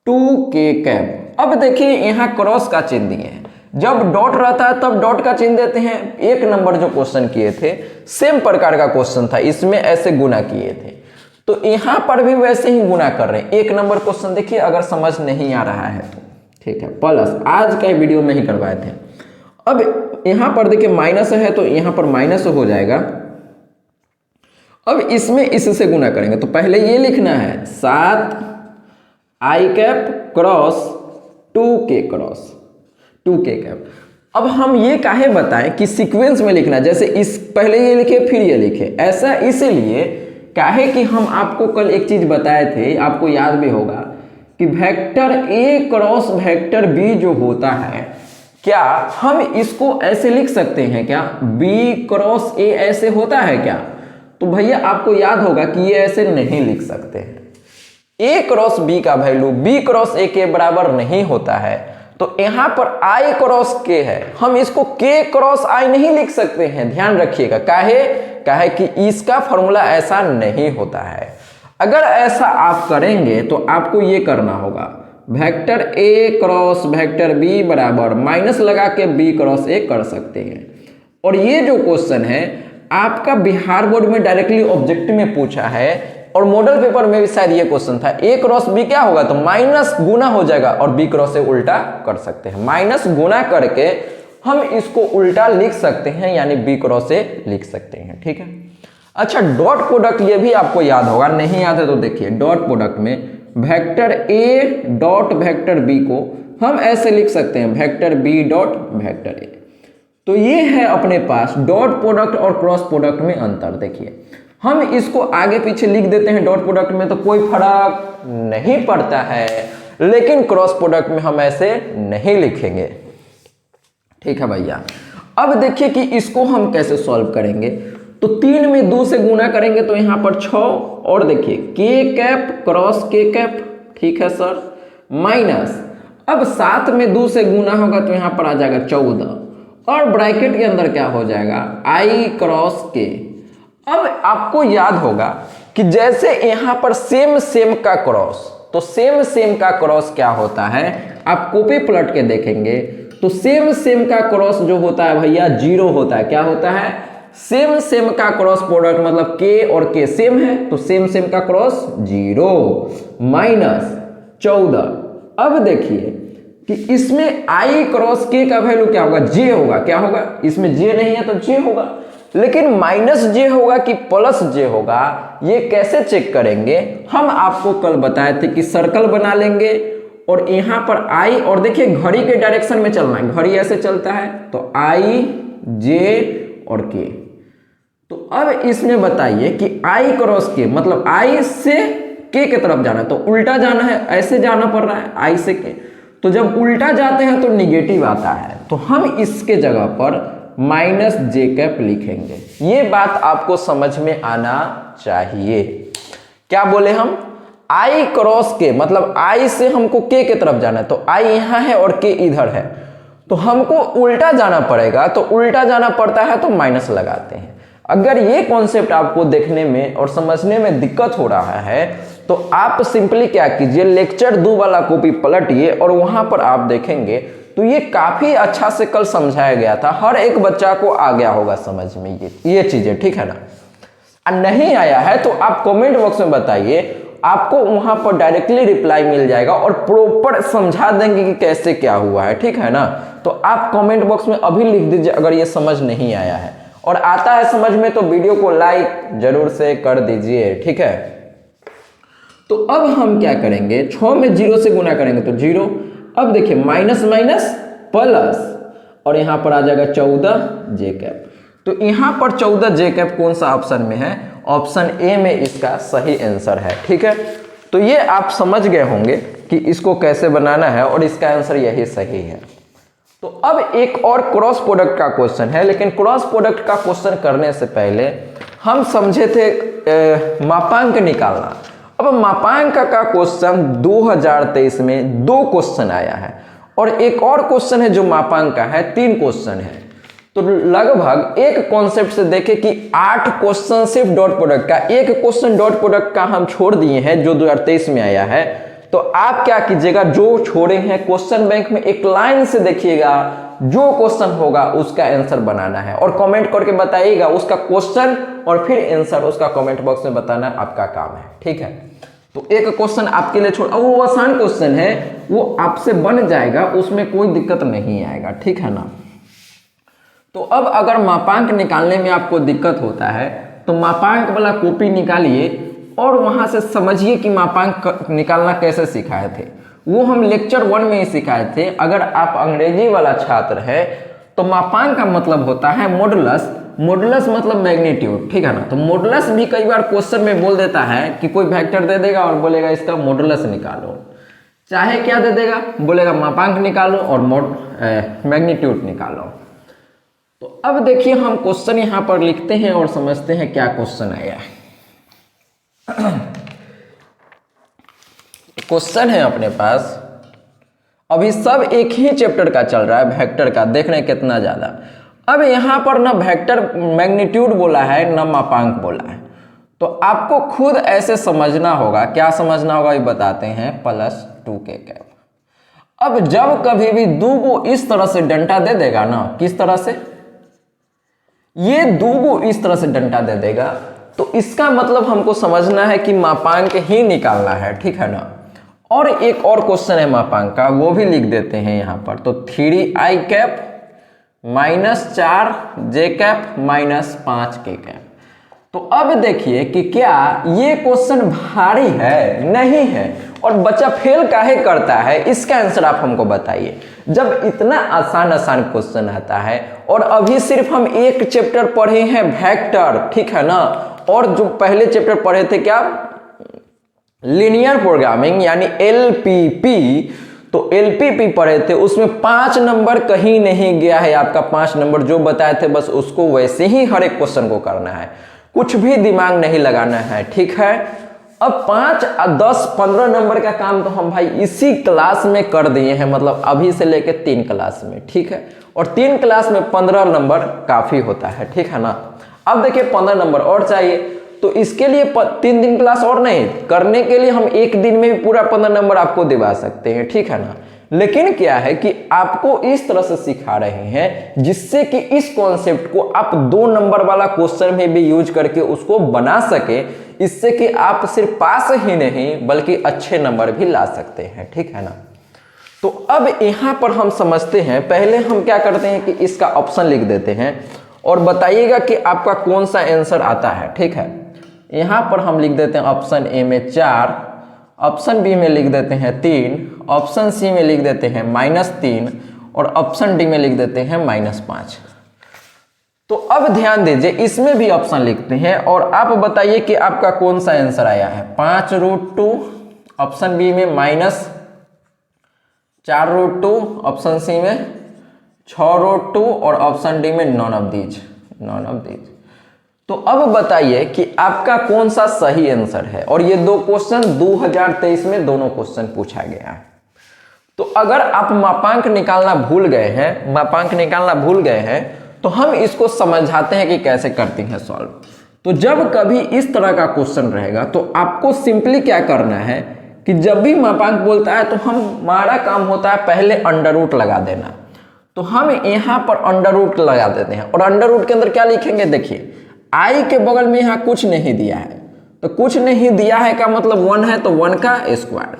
2k कैप। अब देखिए, यहां क्रॉस का चिन्ह दिए हैं। जब डॉट रहता है तब डॉट का चिन्ह देते हैं। 1 नंबर जो क्वेश्चन किए थे, सेम प्रकार का क्वेश्चन था, इसमें ऐसे गुना किए थे। तो यहां पर भी वैसे ही गुना कर रहे हैं। 1 नंबर क्वेश्चन देखिए, अगर समझ नहीं आ रहा है तो ठीक है, प्लस आज का वीडियो में ही करवाए थे। अब यहां पर देखिए माइनस है तो यहां पर माइनस हो जाएगा। अब इसमें इससे गुना करेंगे। तो पहले ये लिखना है 7i cap cross 2k cap. अब हम ये काहे बताएं कि सीक्वेंस में लिखना, जैसे इस पहले ये लिखे फिर ये लिखे, ऐसा इसलिए काहे कि हम आपको कल एक चीज बताए थे, आपको याद भी होगा कि vector A cross vector B जो होता है, क्या हम इसको ऐसे लिख सकते हैं क्या? बी क्रॉस ए ऐसे होता है क्या? तो भैया आपको याद होगा कि ये ऐसे नहीं लिख सकते हैं। ए क्रॉस बी का वैल्यू बी क्रॉस ए के बराबर नहीं होता है। तो यहां पर आई क्रॉस के है, हम इसको के क्रॉस आई नहीं लिख सकते हैं। ध्यान रखिएगा, काहे कि इसका फॉर्मूला ऐसा नहीं होता है। अगर ऐसा आप करेंगे तो आपको ये करना होगा, vector A cross vector B बराबर माइनस लगा के बी क्रॉस ए कर सकते हैं। और ये जो क्वेश्चन है आपका बिहार बोर्ड में डायरेक्टली ऑब्जेक्टिव में पूछा है और मॉडल पेपर में भी शायद ये क्वेश्चन था। ए क्रॉस बी क्या होगा? तो माइनस गुना हो जाएगा और बी क्रॉस से उल्टा कर सकते हैं। माइनस गुना करके हम इसको उल्टा लिख सकते हैं, यानी बी क्रॉस से लिख सकते हैं, ठीक है। अच्छा, डॉट प्रोडक्ट ये भी आपको याद होगा, नहीं याद है तो देखिए, डॉट प्रोडक्ट में vector A dot vector B को हम ऐसे लिख सकते हैं, vector B dot vector A. तो ये है अपने पास डॉट प्रोडक्ट और क्रॉस प्रोडक्ट में अंतर। देखिए, हम इसको आगे पीछे लिख देते हैं डॉट प्रोडक्ट में तो कोई फर्क नहीं पड़ता है, लेकिन क्रॉस प्रोडक्ट में हम ऐसे नहीं लिखेंगे, ठीक है भैया। अब देखिए कि इसको हम कैसे सॉल्व करेंगे। तो 3 में 2 से गुना करेंगे तो यहाँ पर 6, और देखिए के कैप क्रॉस के कैप, ठीक है सर, माइनस, अब 7 में 2 से गुना होगा तो यहाँ पर आ जाएगा 14, और ब्रैकेट के अंदर क्या हो जाएगा आई क्रॉस के। अब आपको याद होगा कि जैसे यहाँ पर सेम सेम का क्रॉस, तो सेम सेम का क्रॉस क्या होता है, आप कॉपी पलट के देखेंगे तो सेम सेम का क्रॉस जो होता है भैया 0 होता है। क्या होता है, सेम सेम का क्रॉस प्रोडक्ट, मतलब के और के सेम है तो सेम सेम का क्रॉस 0 माइनस 14। अब देखिए कि इसमें आई क्रॉस के का वैल्यू क्या होगा, जे होगा। क्या होगा, इसमें जे नहीं है तो जे होगा, लेकिन माइनस जे होगा कि प्लस जे होगा, ये कैसे चेक करेंगे। हम आपको कल बताए थे कि सर्कल बना लेंगे और यहाँ पर आई, और देखिए घड़ी के डायरेक्शन में चलना है, घड़ी ऐसे चलता है तो आई जे और के। तो अब इसमें बताइए कि आई क्रॉस के मतलब आई से के की तरफ जाना है, तो उल्टा जाना है, ऐसे जाना पड़ रहा है आई से के। तो जब उल्टा जाते हैं तो निगेटिव आता है, तो हम इसके जगह पर माइनस जे कैप लिखेंगे। ये बात आपको समझ में आना चाहिए। क्या बोले हम, आई क्रॉस के मतलब आई से हमको के की तरफ जाना है, तो आई यहाँ है और के इधर है, तो हमको उल्टा जाना पड़ेगा, तो उल्टा जाना पड़ता है तो माइनस लगाते हैं। अगर ये कॉन्सेप्ट आपको देखने में और समझने में दिक्कत हो रहा है तो आप सिंपली क्या कीजिए, लेक्चर 2 वाला कॉपी पलटिए और वहां पर आप देखेंगे तो ये काफी अच्छा से कल समझाया गया था, हर एक बच्चा को आ गया होगा समझ में ये चीजें, ठीक है ना। नहीं आया है तो आप कमेंट बॉक्स में बताइए, आपको वहां पर डायरेक्टली रिप्लाई मिल जाएगा और प्रॉपर समझा देंगे कि कैसे क्या हुआ है, ठीक है ना। तो आप कमेंट बॉक्स में अभी लिख दीजिए अगर ये समझ नहीं आया है, और आता है समझ में तो वीडियो को लाइक जरूर से कर दीजिए, ठीक है। तो अब हम क्या करेंगे, 6 में 0 से गुना करेंगे तो 0, अब देखिए माइनस माइनस प्लस, और यहां पर आ जाएगा 14 जे कैप। तो यहां पर 14 जे कैप कौन सा ऑप्शन में है, ऑप्शन ए में इसका सही आंसर है, ठीक है। तो ये आप समझ गए होंगे कि इसको कैसे बनाना है और इसका आंसर यही सही है। तो अब एक और क्रॉस प्रोडक्ट का क्वेश्चन है, लेकिन क्रॉस प्रोडक्ट का क्वेश्चन करने से पहले हम समझे थे मापांक निकालना। अब मापांक का क्वेश्चन 2023 में 2 क्वेश्चन आया है, और एक और क्वेश्चन है जो मापांक का है, 3 क्वेश्चन है। तो लगभग एक कॉन्सेप्ट से देखें कि 8 क्वेश्चन सिर्फ डॉट प्रोडक्ट का, एक क्वेश्चन डॉट प्रोडक्ट का हम छोड़ दिए हैं जो 2023 में आया है। तो आप क्या कीजिएगा, जो छोड़े हैं क्वेश्चन बैंक में एक लाइन से देखिएगा, जो क्वेश्चन होगा उसका आंसर बनाना है और कमेंट करके बताइएगा उसका क्वेश्चन, और फिर आंसर उसका कमेंट बॉक्स में बताना आपका काम है, ठीक है। तो एक क्वेश्चन आपके लिए छोड़, वो आसान क्वेश्चन है, वो आपसे बन जाएगा, उसमें कोई दिक्कत नहीं आएगा, ठीक है ना। तो अब अगर मापांक निकालने में आपको दिक्कत होता है तो मापांक वाला कॉपी निकालिए और वहां से समझिए कि मापांक निकालना कैसे सिखाए थे। वो हम लेक्चर 1 में ही सिखाए थे। अगर आप अंग्रेजी वाला छात्र है तो मापांक का मतलब होता है मॉडुलस, मॉडुलस मतलब मैग्नीट्यूड, ठीक है ना। तो मॉडुलस भी कई बार क्वेश्चन में बोल देता है कि कोई वेक्टर दे देगा और बोलेगा इसका मॉडुलस निकालो, चाहे क्या दे देगा, बोलेगा मापांक निकालो और मैग्नीट्यूड निकालो। तो अब देखिए हम क्वेश्चन यहां पर लिखते हैं और समझते हैं क्या क्वेश्चन आया है। क्वेश्चन है अपने पास, अभी सब एक ही चैप्टर का चल रहा है, वेक्टर का, देख रहे हैं कितना ज्यादा। अब यहां पर ना वेक्टर मैग्नीट्यूड बोला है ना मापांक बोला है, तो आपको खुद ऐसे समझना होगा। क्या समझना होगा ये बताते हैं, +2 के कैप। अब जब कभी भी 2 को इस तरह से डंडा दे देगा ना, किस तरह से, ये 2 को इस तरह से डंडा दे देगा, तो इसका मतलब हमको समझना है कि मापांक ही निकालना है, ठीक है ना। और एक और क्वेश्चन है मापांक का, वो भी लिख देते हैं यहां पर। तो 3i कैप -4 जे कैप -5 के कैप। तो अब देखिए कि क्या ये क्वेश्चन भारी है, नहीं है, और बच्चा फेल काहे करता है, इसका आंसर आप हमको बताइए। जब इतना आसान आसान क्वेश्चन आता है, और अभी सिर्फ हम एक चैप्टर पढ़े हैं वेक्टर, ठीक है ना, और जो पहले चैप्टर पढ़े थे क्या, लीनियर प्रोग्रामिंग यानी LPP। तो तो एलपीपी पढ़े थे उसमें 5 नंबर कहीं नहीं गया है, आपका 5 नंबर जो बताए थे बस उसको वैसे ही हर एक क्वेश्चन को करना है, कुछ भी दिमाग नहीं लगाना है, ठीक है। अब 5, 10, 15 नंबर का काम तो हम भाई इसी क्लास में कर दिए हैं, मतलब अभी से लेके 3 क्लास में, ठीक है। और 3 क्लास में 15 नंबर काफी होता है, ठीक है ना। अब देखिए 15 नंबर और चाहिए, तो इसके लिए 3 दिन क्लास और नहीं करने के लिए हम एक दिन में भी पूरा 15 नंबर आपको दिवा सकते हैं, ठीक है ना। लेकिन क्या है कि आपको इस तरह से सिखा रहे हैं जिससे कि इस कॉन्सेप्ट को आप 2 नंबर वाला क्वेश्चन में भी यूज करके उसको बना सके, इससे कि आप सिर्फ पास ही नहीं बल्कि अच्छे नंबर भी ला सकते हैं, ठीक है ना। तो अब यहां पर हम समझते हैं, पहले हम क्या करते हैं कि इसका ऑप्शन लिख देते हैं और बताइएगा कि आपका कौन सा आंसर आता है, ठीक है। यहां पर हम लिख देते हैं ऑप्शन ए में 4, ऑप्शन बी में लिख देते हैं 3, ऑप्शन सी में लिख देते हैं -3 और ऑप्शन डी में लिख देते हैं -5। तो अब ध्यान दीजिए इसमें भी ऑप्शन लिखते हैं और आप बताइए कि आपका कौन सा आंसर आया है। 5√2, ऑप्शन बी में -4√2, ऑप्शन सी में 6√2 और ऑप्शन डी में नॉन ऑफ दीज। तो अब बताइए कि आपका कौन सा सही आंसर है। और ये 2 क्वेश्चन 2023 में दोनों क्वेश्चन पूछा गया है। तो अगर आप मापांक निकालना भूल गए हैं तो हम इसको समझाते हैं कि कैसे करते हैं सॉल्व। तो जब कभी इस तरह का क्वेश्चन रहेगा तो आपको सिंपली क्या करना है कि जब भी मापांक बोलता है तो हमारा काम होता है पहले अंडर रूट लगा देना। तो हम यहाँ पर अंडर रूट लगा देते हैं और अंडर रूट के अंदर क्या लिखेंगे, देखिए आई के बगल में यहाँ कुछ नहीं दिया है, तो कुछ नहीं दिया है का मतलब 1 है तो 1 का स्क्वायर,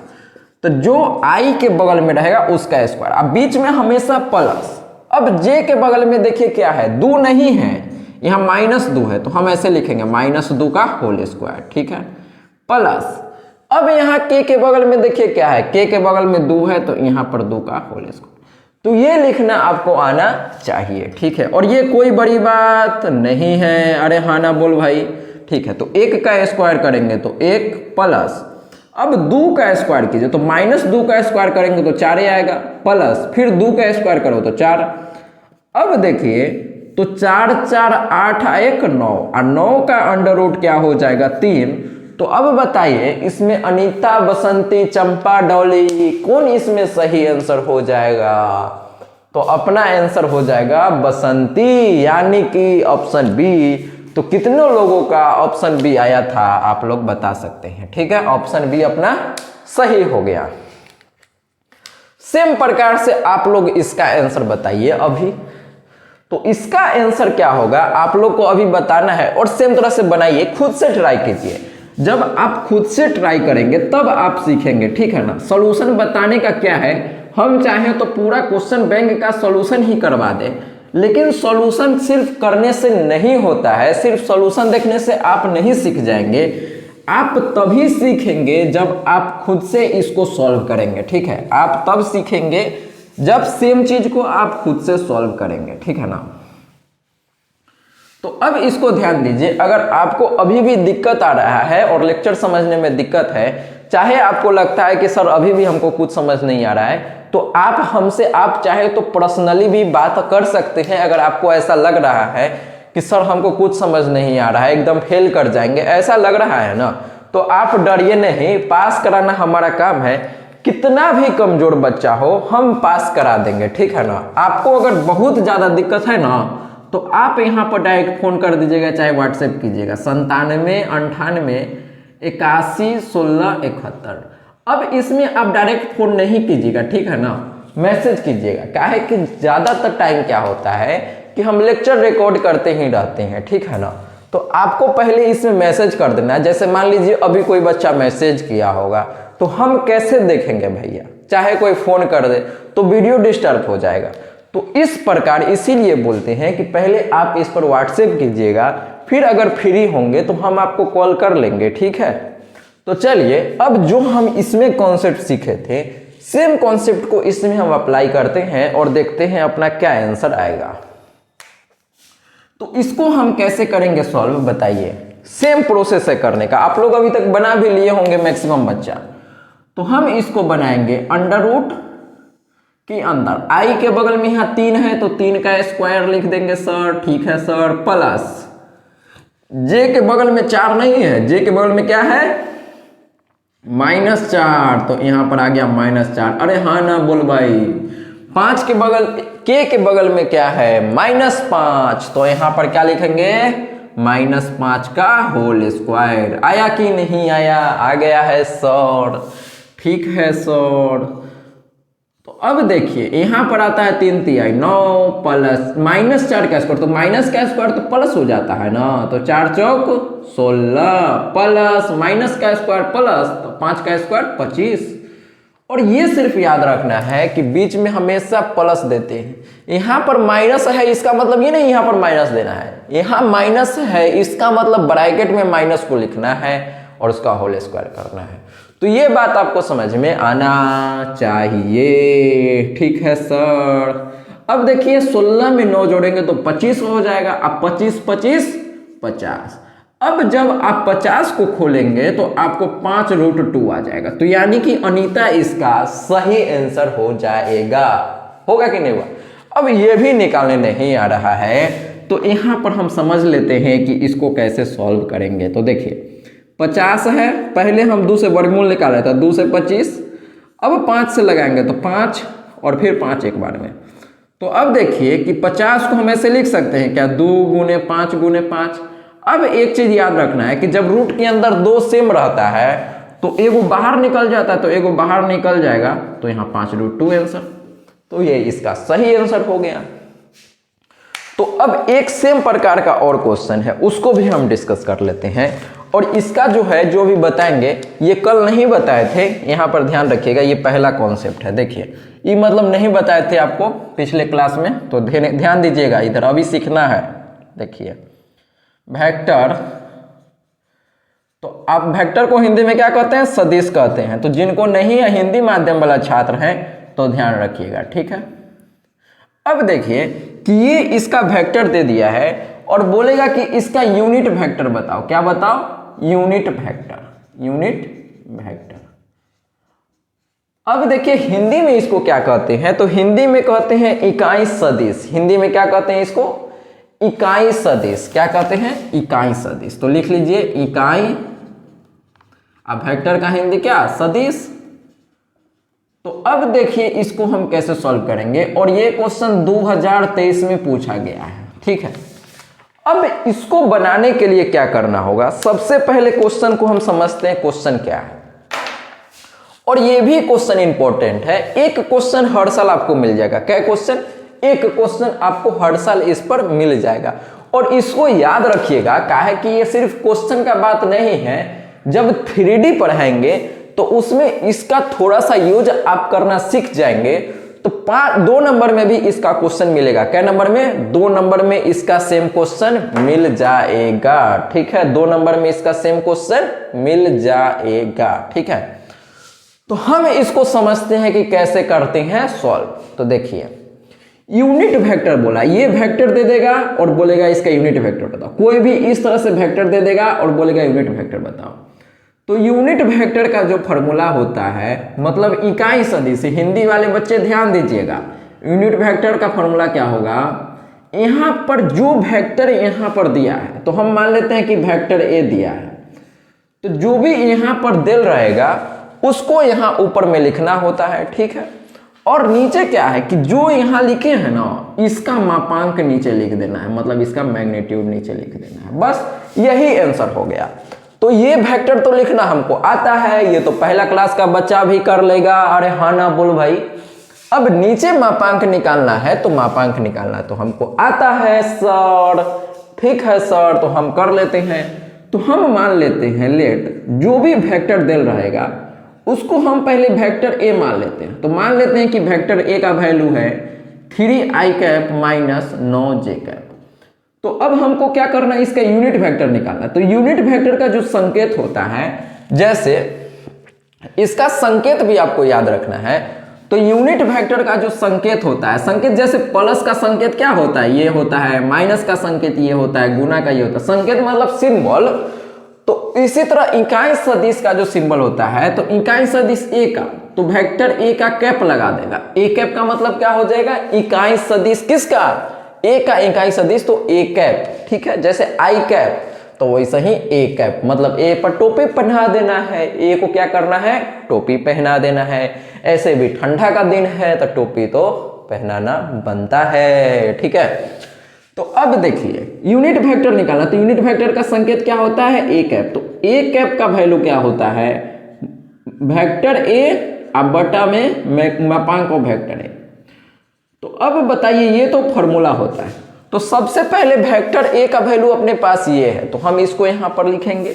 तो जो आई के बगल में रहेगा उसका स्क्वायर। अब बीच में हमेशा प्लस। अब जे के बगल में देखिए क्या है, 2 नहीं है, यहाँ -2 है, तो हम ऐसे लिखेंगे -2 का होल स्क्वायर, ठीक है, प्लस। अब यहाँ के बगल में देखिए क्या है, के बगल में 2 है तो यहाँ पर 2 का होल स्क्वायर। तो ये लिखना आपको आना चाहिए, ठीक है। और ये कोई बड़ी बात नहीं है, अरे हाँ ना बोल भाई, ठीक है। तो 1 का स्क्वायर करेंगे तो 1 प्लस, अब 2 का स्क्वायर कीजिए तो -2 का स्क्वायर करेंगे तो 4 आएगा, प्लस फिर 2 का स्क्वायर करो तो 4। अब देखिए तो 4 4 8 1 9 और 9 का अंडर रूट क्या हो जाएगा 3। तो अब बताइए इसमें अनीता, बसंती, चंपा, डॉली कौन इसमें सही आंसर हो जाएगा। तो अपना आंसर हो जाएगा बसंती, यानी कि ऑप्शन बी। तो कितने लोगों का ऑप्शन बी आया था आप लोग बता सकते हैं, ठीक है। ऑप्शन बी अपना सही हो गया। सेम प्रकार से आप लोग इसका आंसर बताइए अभी। तो इसका आंसर क्या होगा आप लोग को अभी बताना है और सेम तरह से बनाइए, खुद से ट्राई कीजिए। जब आप खुद से ट्राई करेंगे तब आप सीखेंगे, ठीक है ना। सॉल्यूशन बताने का क्या है, हम चाहें तो पूरा क्वेश्चन बैंक का सॉल्यूशन ही करवा दें, लेकिन सॉल्यूशन सिर्फ करने से नहीं होता है, सिर्फ सॉल्यूशन देखने से आप नहीं सीख जाएंगे। आप तभी सीखेंगे जब आप खुद से इसको सॉल्व करेंगे, ठीक है। आप तब सीखेंगे जब सेम चीज को आप खुद से सॉल्व करेंगे, ठीक है ना। तो अब इसको ध्यान दीजिए, अगर आपको अभी भी दिक्कत आ रहा है और लेक्चर समझने में दिक्कत है, चाहे आपको लगता है कि सर अभी भी हमको कुछ समझ नहीं आ रहा है, तो आप हमसे आप चाहे तो पर्सनली भी बात कर सकते हैं। अगर आपको ऐसा लग रहा है कि सर हमको कुछ समझ नहीं आ रहा है, एकदम फेल कर जाएंगे, ऐसा लग रहा है ना, तो आप डरिए नहीं, पास कराना हमारा काम है। कितना भी कमजोर बच्चा हो हम पास करा देंगे, ठीक है ना। आपको अगर बहुत ज्यादा दिक्कत है ना तो आप यहाँ पर डायरेक्ट फोन कर दीजिएगा, चाहे व्हाट्सएप कीजिएगा 97 98 81 16 71। अब इसमें आप डायरेक्ट फोन नहीं कीजिएगा, ठीक है ना, मैसेज कीजिएगा। क्या है कि ज्यादातर टाइम क्या होता है कि हम लेक्चर रिकॉर्ड करते ही रहते हैं, ठीक है ना। तो आपको पहले इसमें मैसेज कर देना है। जैसे मान लीजिए अभी कोई बच्चा मैसेज किया होगा तो हम कैसे देखेंगे भैया, चाहे कोई फोन कर दे तो वीडियो डिस्टर्ब हो जाएगा। तो इस प्रकार इसीलिए बोलते हैं कि पहले आप इस पर व्हाट्सएप कीजिएगा, फिर अगर फ्री होंगे तो हम आपको कॉल कर लेंगे, ठीक है। तो चलिए अब जो हम इसमें कॉन्सेप्ट सीखे थे सेम कॉन्सेप्ट को इसमें हम अप्लाई करते हैं और देखते हैं अपना क्या आंसर आएगा। तो इसको हम कैसे करेंगे सॉल्व बताइए। सेम प्रोसेस है करने का, आप लोग अभी तक बना भी लिए होंगे मैक्सिमम बच्चा। तो हम इसको बनाएंगे अंडर रूट के अंदर आई के बगल में यहाँ 3 है तो 3 का स्क्वायर लिख देंगे सर, ठीक है सर, प्लस जे के बगल में 4 नहीं है, जे के बगल में क्या है -4, तो यहाँ पर आ गया -4। अरे हाँ ना बोल भाई। 5 के बगल के बगल में क्या है -5, तो यहाँ पर क्या लिखेंगे -5 का होल स्क्वायर। आया कि नहीं आया? आ गया है सर, ठीक है सर। तो अब देखिए यहाँ पर आता है 3 तिहाई 9 प्लस -4 का स्क्वायर, तो माइनस का स्क्वायर तो प्लस हो जाता है ना, तो 4 चौक 16 प्लस माइनस का स्क्वायर प्लस, तो 5 का स्क्वायर 25। और ये सिर्फ याद रखना है कि बीच में हमेशा प्लस देते हैं। यहाँ पर माइनस है इसका मतलब ये नहीं यहाँ पर माइनस देना है, यहाँ माइनस है इसका मतलब ब्रैकेट में माइनस को लिखना है और उसका होल स्क्वायर करना है। तो ये बात आपको समझ में आना चाहिए, ठीक है सर। अब देखिए 16 में 9 जोड़ेंगे तो 25 हो जाएगा। अब 25 25 50। अब जब आप 50 को खोलेंगे तो आपको 5√2 आ जाएगा, तो यानी कि अनीता इसका सही आंसर हो जाएगा। होगा कि नहीं हुआ? अब ये भी निकालने नहीं आ रहा है तो यहाँ पर हम समझ लेते हैं कि इसको कैसे सॉल्व करेंगे। तो देखिए 50 है, पहले हम 2 से वर्गमूल निकाला था, 2 से 25, अब 5 से लगाएंगे तो 5 और फिर 5 एक बार में। तो अब देखिए कि 50 को हम ऐसे लिख सकते हैं क्या, 2 × 5 × 5। अब एक चीज याद रखना है कि जब रूट के अंदर 2 सेम रहता है तो एगो बाहर निकल जाता है, तो एगो बाहर निकल जाएगा, तो यहाँ 5√2 आंसर। तो ये इसका सही आंसर हो गया। तो अब एक सेम प्रकार का और क्वेश्चन है, उसको भी हम डिस्कस कर लेते हैं। और इसका जो है जो भी बताएंगे ये कल नहीं बताए थे, यहाँ पर ध्यान रखिएगा, ये पहला कॉन्सेप्ट है। देखिए ये मतलब नहीं बताए थे आपको पिछले क्लास में, तो ध्यान दीजिएगा इधर, अभी सीखना है। देखिए वेक्टर, तो आप वेक्टर को हिंदी में क्या कहते हैं, सदिश कहते हैं। तो जिनको नहीं है हिंदी माध्यम वाला छात्र हैं तो ध्यान रखिएगा, ठीक है। अब देखिए कि ये इसका वेक्टर दे दिया है और बोलेगा कि इसका यूनिट वेक्टर बताओ। क्या बताओ? Unit vector, unit vector. अब देखिए हिंदी में इसको क्या कहते हैं, तो हिंदी में कहते हैं इकाई सदिश। हिंदी में क्या कहते हैं इसको? इकाई सदिश। क्या कहते हैं? इकाई सदिश। तो लिख लीजिए इकाई, अब वेक्टर का हिंदी क्या? सदिश। तो अब देखिए इसको हम कैसे सॉल्व करेंगे, और ये क्वेश्चन 2023 में पूछा गया है, ठीक है। अब इसको बनाने के लिए क्या करना होगा, सबसे पहले क्वेश्चन को हम समझते हैं क्वेश्चन क्या है। और ये भी क्वेश्चन इंपॉर्टेंट है, एक क्वेश्चन हर साल आपको मिल जाएगा। क्या क्वेश्चन? एक क्वेश्चन आपको हर साल इस पर मिल जाएगा। और इसको याद रखिएगा, काहे कि ये सिर्फ क्वेश्चन का बात नहीं है, जब 3D पढ़ाएंगे तो उसमें इसका थोड़ा सा यूज आप करना सीख जाएंगे तो 2 नंबर में भी इसका क्वेश्चन मिलेगा। क्या नंबर में? 2 नंबर में इसका सेम क्वेश्चन मिल जाएगा, ठीक है। 2 नंबर में इसका सेम क्वेश्चन मिल जाएगा, ठीक है। तो हम इसको समझते हैं कि कैसे करते हैं सॉल्व। तो देखिए यूनिट वेक्टर बोला, ये वेक्टर दे देगा और बोलेगा इसका यूनिट वेक्टर बताओ। कोई भी इस तरह से वेक्टर दे देगा और बोलेगा यूनिट वेक्टर बताओ। तो यूनिट वेक्टर का जो फॉर्मूला होता है, मतलब इकाई सदिश, हिंदी वाले बच्चे ध्यान दीजिएगा, यूनिट वेक्टर का फॉर्मूला क्या होगा, यहाँ पर जो वेक्टर यहाँ पर दिया है, तो हम मान लेते हैं कि वेक्टर ए दिया है, तो जो भी यहाँ पर दिल रहेगा उसको यहाँ ऊपर में लिखना होता है, ठीक है। और नीचे क्या है कि जो यहाँ लिखे हैं ना, इसका मापांक नीचे लिख देना है, मतलब इसका मैग्नीट्यूड नीचे लिख देना है, बस यही आंसर हो गया। तो ये वेक्टर तो लिखना हमको आता है, ये तो पहला क्लास का बच्चा भी कर लेगा। अरे हाँ ना बोल भाई। अब नीचे मापांक निकालना है, तो मापांक निकालना तो हमको आता है सर, ठीक है सर, तो हम कर लेते हैं। तो हम मान लेते हैं लेट जो भी वेक्टर दिल रहेगा उसको हम पहले वेक्टर ए मान लेते हैं। तो मान लेते हैं कि वेक्टर ए का वैल्यू है 3i cap minus 9j cap. तो अब हमको क्या करना है, इसका यूनिट वेक्टर निकालना। तो यूनिट वेक्टर का जो संकेत होता है, जैसे इसका संकेत भी आपको याद रखना है। तो यूनिट वेक्टर का जो संकेत होता है, संकेत जैसे प्लस का संकेत क्या होता है, ये होता है, माइनस का संकेत ये होता है, गुना का ये होता है, संकेत मतलब सिंबल। तो इसी तरह इकाई सदिश का जो सिंबल होता है, तो इकाई सदिश ए का तो वेक्टर ए का कैप लगा देगा। ए कैप का मतलब क्या हो जाएगा, इकाई सदिश किसका, ए का इकाई सदिश, तो ए कैप, ठीक है। जैसे आई कैप तो वैसे ही ए कैप, मतलब ए पर टोपी पहना देना है, ए को क्या करना है, टोपी पहना देना है। ऐसे भी ठंडा का दिन है तो टोपी तो पहनाना बनता है, ठीक है। तो अब देखिए यूनिट वेक्टर निकालना, तो यूनिट वेक्टर का संकेत क्या होता है, ए कैप। तो ए कैप का वैल्यू क्या होता है, वेक्टर ए अब बटा में मापांक को वेक्टर ए। तो अब बताइए, ये तो फॉर्मूला होता है। तो सबसे पहले वेक्टर ए का वैल्यू अपने पास ये है, तो हम इसको यहां पर लिखेंगे,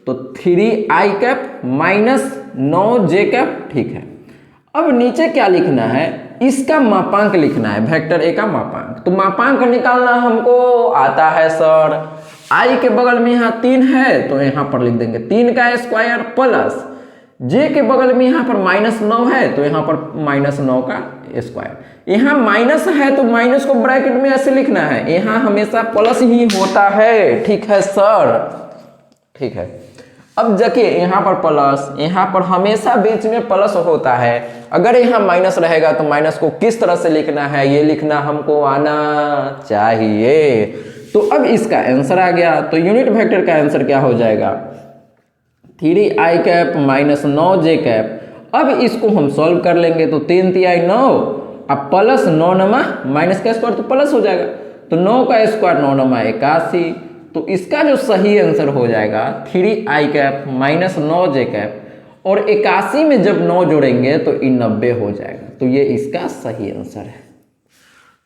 तो 3i cap minus 9j cap, ठीक है। अब नीचे क्या लिखना है, इसका मापांक लिखना है, वेक्टर ए का मापांक। तो मापांक निकालना हमको आता है सर, आई के बगल में यहाँ 3 है तो यहाँ पर लिख देंगे 3 का स्क्वायर प्लस जे के बगल में यहाँ पर -9 है तो यहाँ पर -9 का स्क्वायर। यहाँ माइनस है तो माइनस को ब्रैकेट में ऐसे लिखना है, यहाँ हमेशा प्लस ही होता है, ठीक है सर, ठीक है। अब देखिए यहाँ पर प्लस, यहाँ पर हमेशा बीच में प्लस होता है। अगर यहाँ माइनस रहेगा तो माइनस को किस तरह से लिखना है, ये लिखना हमको आना चाहिए। तो अब इसका आंसर आ गया, तो यूनिट वेक्टर का आंसर क्या हो जाएगा, 3i cap minus 9j cap. अब इसको हम सॉल्व कर लेंगे, तो 3 तिहाई 9 अब प्लस 9 नमा माइनस का स्क्वायर तो प्लस हो जाएगा, तो 9 का स्क्वायर 9 नमा 81। तो इसका जो सही आंसर हो जाएगा 3i cap minus 9j cap, और 81 में जब 9 जोड़ेंगे तो ये 90 हो जाएगा। तो ये इसका सही आंसर है।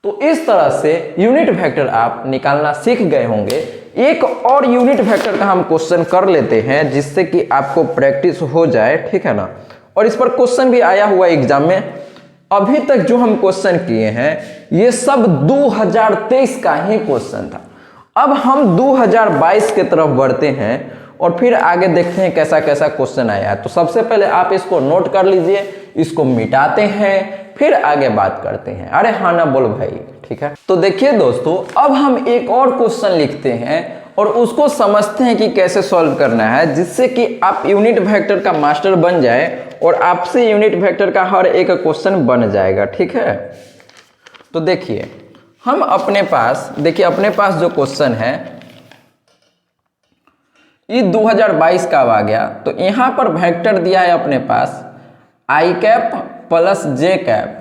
तो इस तरह से यूनिट वेक्टर आप निकालना सीख गए होंगे। एक और यूनिट वेक्टर का हम क्वेश्चन कर लेते हैं जिससे कि आपको प्रैक्टिस हो जाए, ठीक है ना। और इस पर क्वेश्चन भी आया हुआ एग्जाम में। अभी तक जो हम क्वेश्चन किए हैं ये सब 2023 का ही क्वेश्चन था। अब हम 2022 के तरफ बढ़ते हैं और फिर आगे देखते हैं कैसा कैसा क्वेश्चन आया है। तो सबसे पहले आप इसको नोट कर लीजिए, इसको मिटाते हैं, फिर आगे बात करते हैं। अरे हाँ ना बोल भाई, ठीक है। तो देखिए दोस्तों, अब हम एक और क्वेश्चन लिखते हैं और उसको समझते हैं कि कैसे सॉल्व करना है, जिससे कि आप यूनिट वेक्टर का मास्टर बन जाए और आपसे यूनिट वेक्टर का हर एक क्वेश्चन बन जाएगा, ठीक है। तो देखिए हम अपने पास, देखिए अपने पास जो क्वेश्चन है ये 2022 का आ गया। तो यहां पर वेक्टर दिया है अपने पास आई कैप प्लस जे कैप,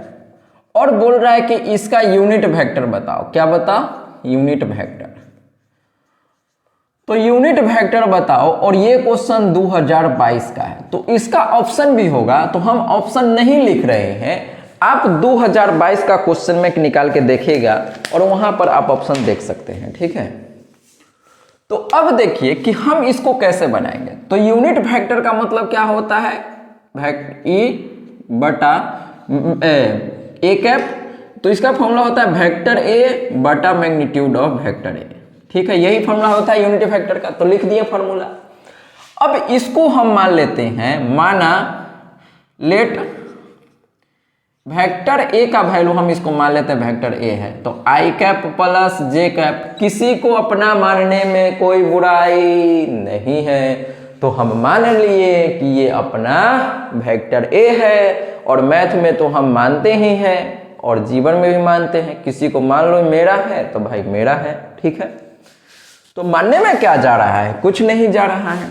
और बोल रहा है कि इसका यूनिट वेक्टर बताओ। क्या बताओ, यूनिट वेक्टर। तो यूनिट वेक्टर बताओ, और ये क्वेश्चन 2022 का है तो इसका ऑप्शन भी होगा। तो हम ऑप्शन नहीं लिख रहे हैं, आप 2022 का क्वेश्चन में निकाल के देखिएगा और वहां पर आप ऑप्शन देख सकते हैं, ठीक है। तो अब देखिए कि हम इसको कैसे बनाएंगे। तो यूनिट वेक्टर का मतलब क्या होता है, ई बटा ए कैप। तो इसका फॉर्मूला होता है वेक्टर ए बटा मैग्नीट्यूड ऑफ वेक्टर ए, ठीक है। यही फॉर्मूला होता है यूनिट वेक्टर का। तो लिख दिए फॉर्मूला। अब इसको हम मान लेते हैं, माना लेट वेक्टर ए का वैल्यू हम इसको मान लेते हैं वेक्टर ए है। तो आई कैप प्लस जे कैप, किसी को अपना मानने में कोई बुराई नहीं है। तो हम मान लिए कि ये अपना वेक्टर ए है, और मैथ में तो हम मानते ही हैं और जीवन में भी मानते हैं। किसी को मान लो मेरा है तो भाई मेरा है, ठीक है। तो मानने में क्या जा रहा है, कुछ नहीं जा रहा है।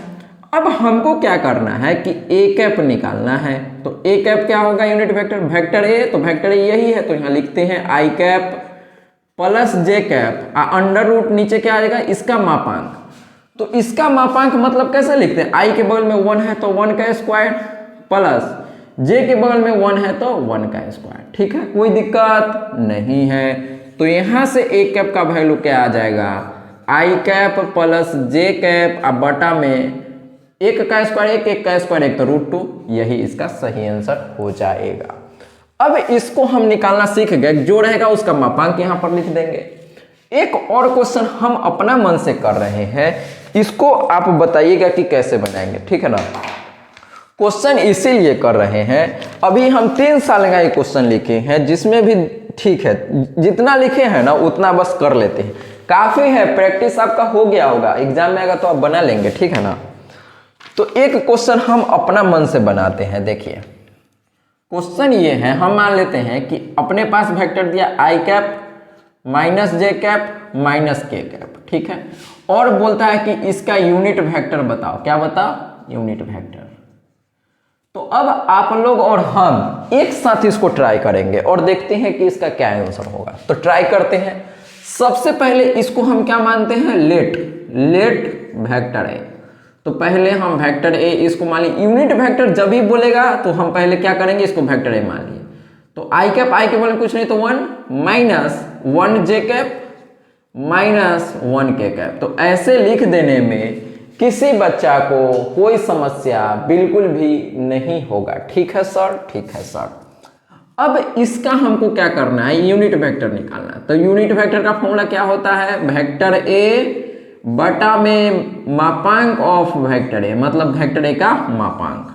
अब हमको क्या करना है कि ए कैप निकालना है। तो ए कैप क्या होगा, यूनिट वेक्टर वेक्टर ए, तो वेक्टर ए यही है। तो यहाँ लिखते हैं आई cap plus J cap, under root नीचे क्या आएगा, इसका मापांक। तो इसका मापांक मतलब कैसे लिखते हैं, आई के बगल में 1 है तो 1 का स्क्वायर, प्लस जे के बगल में 1 है तो 1 का स्क्वायर, ठीक है। कोई दिक्कत नहीं है। तो यहाँ से ए कैप का वैल्यू क्या आ जाएगा, आई कैप प्लस जे कैप अब बटा में 1 का स्क्वायर 1, 1 का स्क्वायर 1 तो √2, यही इसका सही आंसर हो जाएगा। अब इसको हम निकालना सीख गए, जो रहेगा उसका मापांक यहाँ पर लिख देंगे। एक और क्वेश्चन हम अपना मन से कर रहे हैं, इसको आप बताइएगा कि कैसे बनाएंगे, ठीक है ना। क्वेश्चन इसीलिए कर रहे हैं, अभी हम 3 साल का ये क्वेश्चन लिखे हैं, जिसमें भी ठीक है जितना लिखे हैं ना उतना बस कर लेते हैं, काफी है। प्रैक्टिस आपका हो गया होगा, एग्जाम में आएगा तो आप बना लेंगे, ठीक है ना। तो एक क्वेश्चन हम अपना मन से बनाते हैं। देखिए क्वेश्चन ये है, हम मान लेते हैं कि अपने पास वेक्टर दिया आई कैप माइनस जे कैप माइनस के कैप, ठीक है, और बोलता है कि इसका यूनिट वेक्टर बताओ। क्या बताओ? Unit vector. तो अब आप लोग और हम एक साथ इसको ट्राई करेंगे और देखते हैं कि इसका क्या आंसर होगा। तो ट्राई करते हैं। सबसे पहले इसको हम क्या मानते हैं? Let vector A. तो पहले हम वेक्टर ए इसको मान ली। यूनिट वेक्टर जब भी बोलेगा तो हम पहले क्या करेंगे? इसको वेक्टर ए मान लिए। तो आई के बोले कुछ नहीं तो 1 माइनस 1 जे कैप माइनस 1 के कैप। तो ऐसे लिख देने में किसी बच्चा को कोई समस्या बिल्कुल भी नहीं होगा। ठीक है सर? ठीक है सर। अब इसका हमको क्या करना है? यूनिट वेक्टर निकालना। तो यूनिट वेक्टर का फॉर्मूला क्या होता है? वेक्टर ए बटा में मापांक ऑफ वेक्टर ए, मतलब वेक्टर ए का मापांक।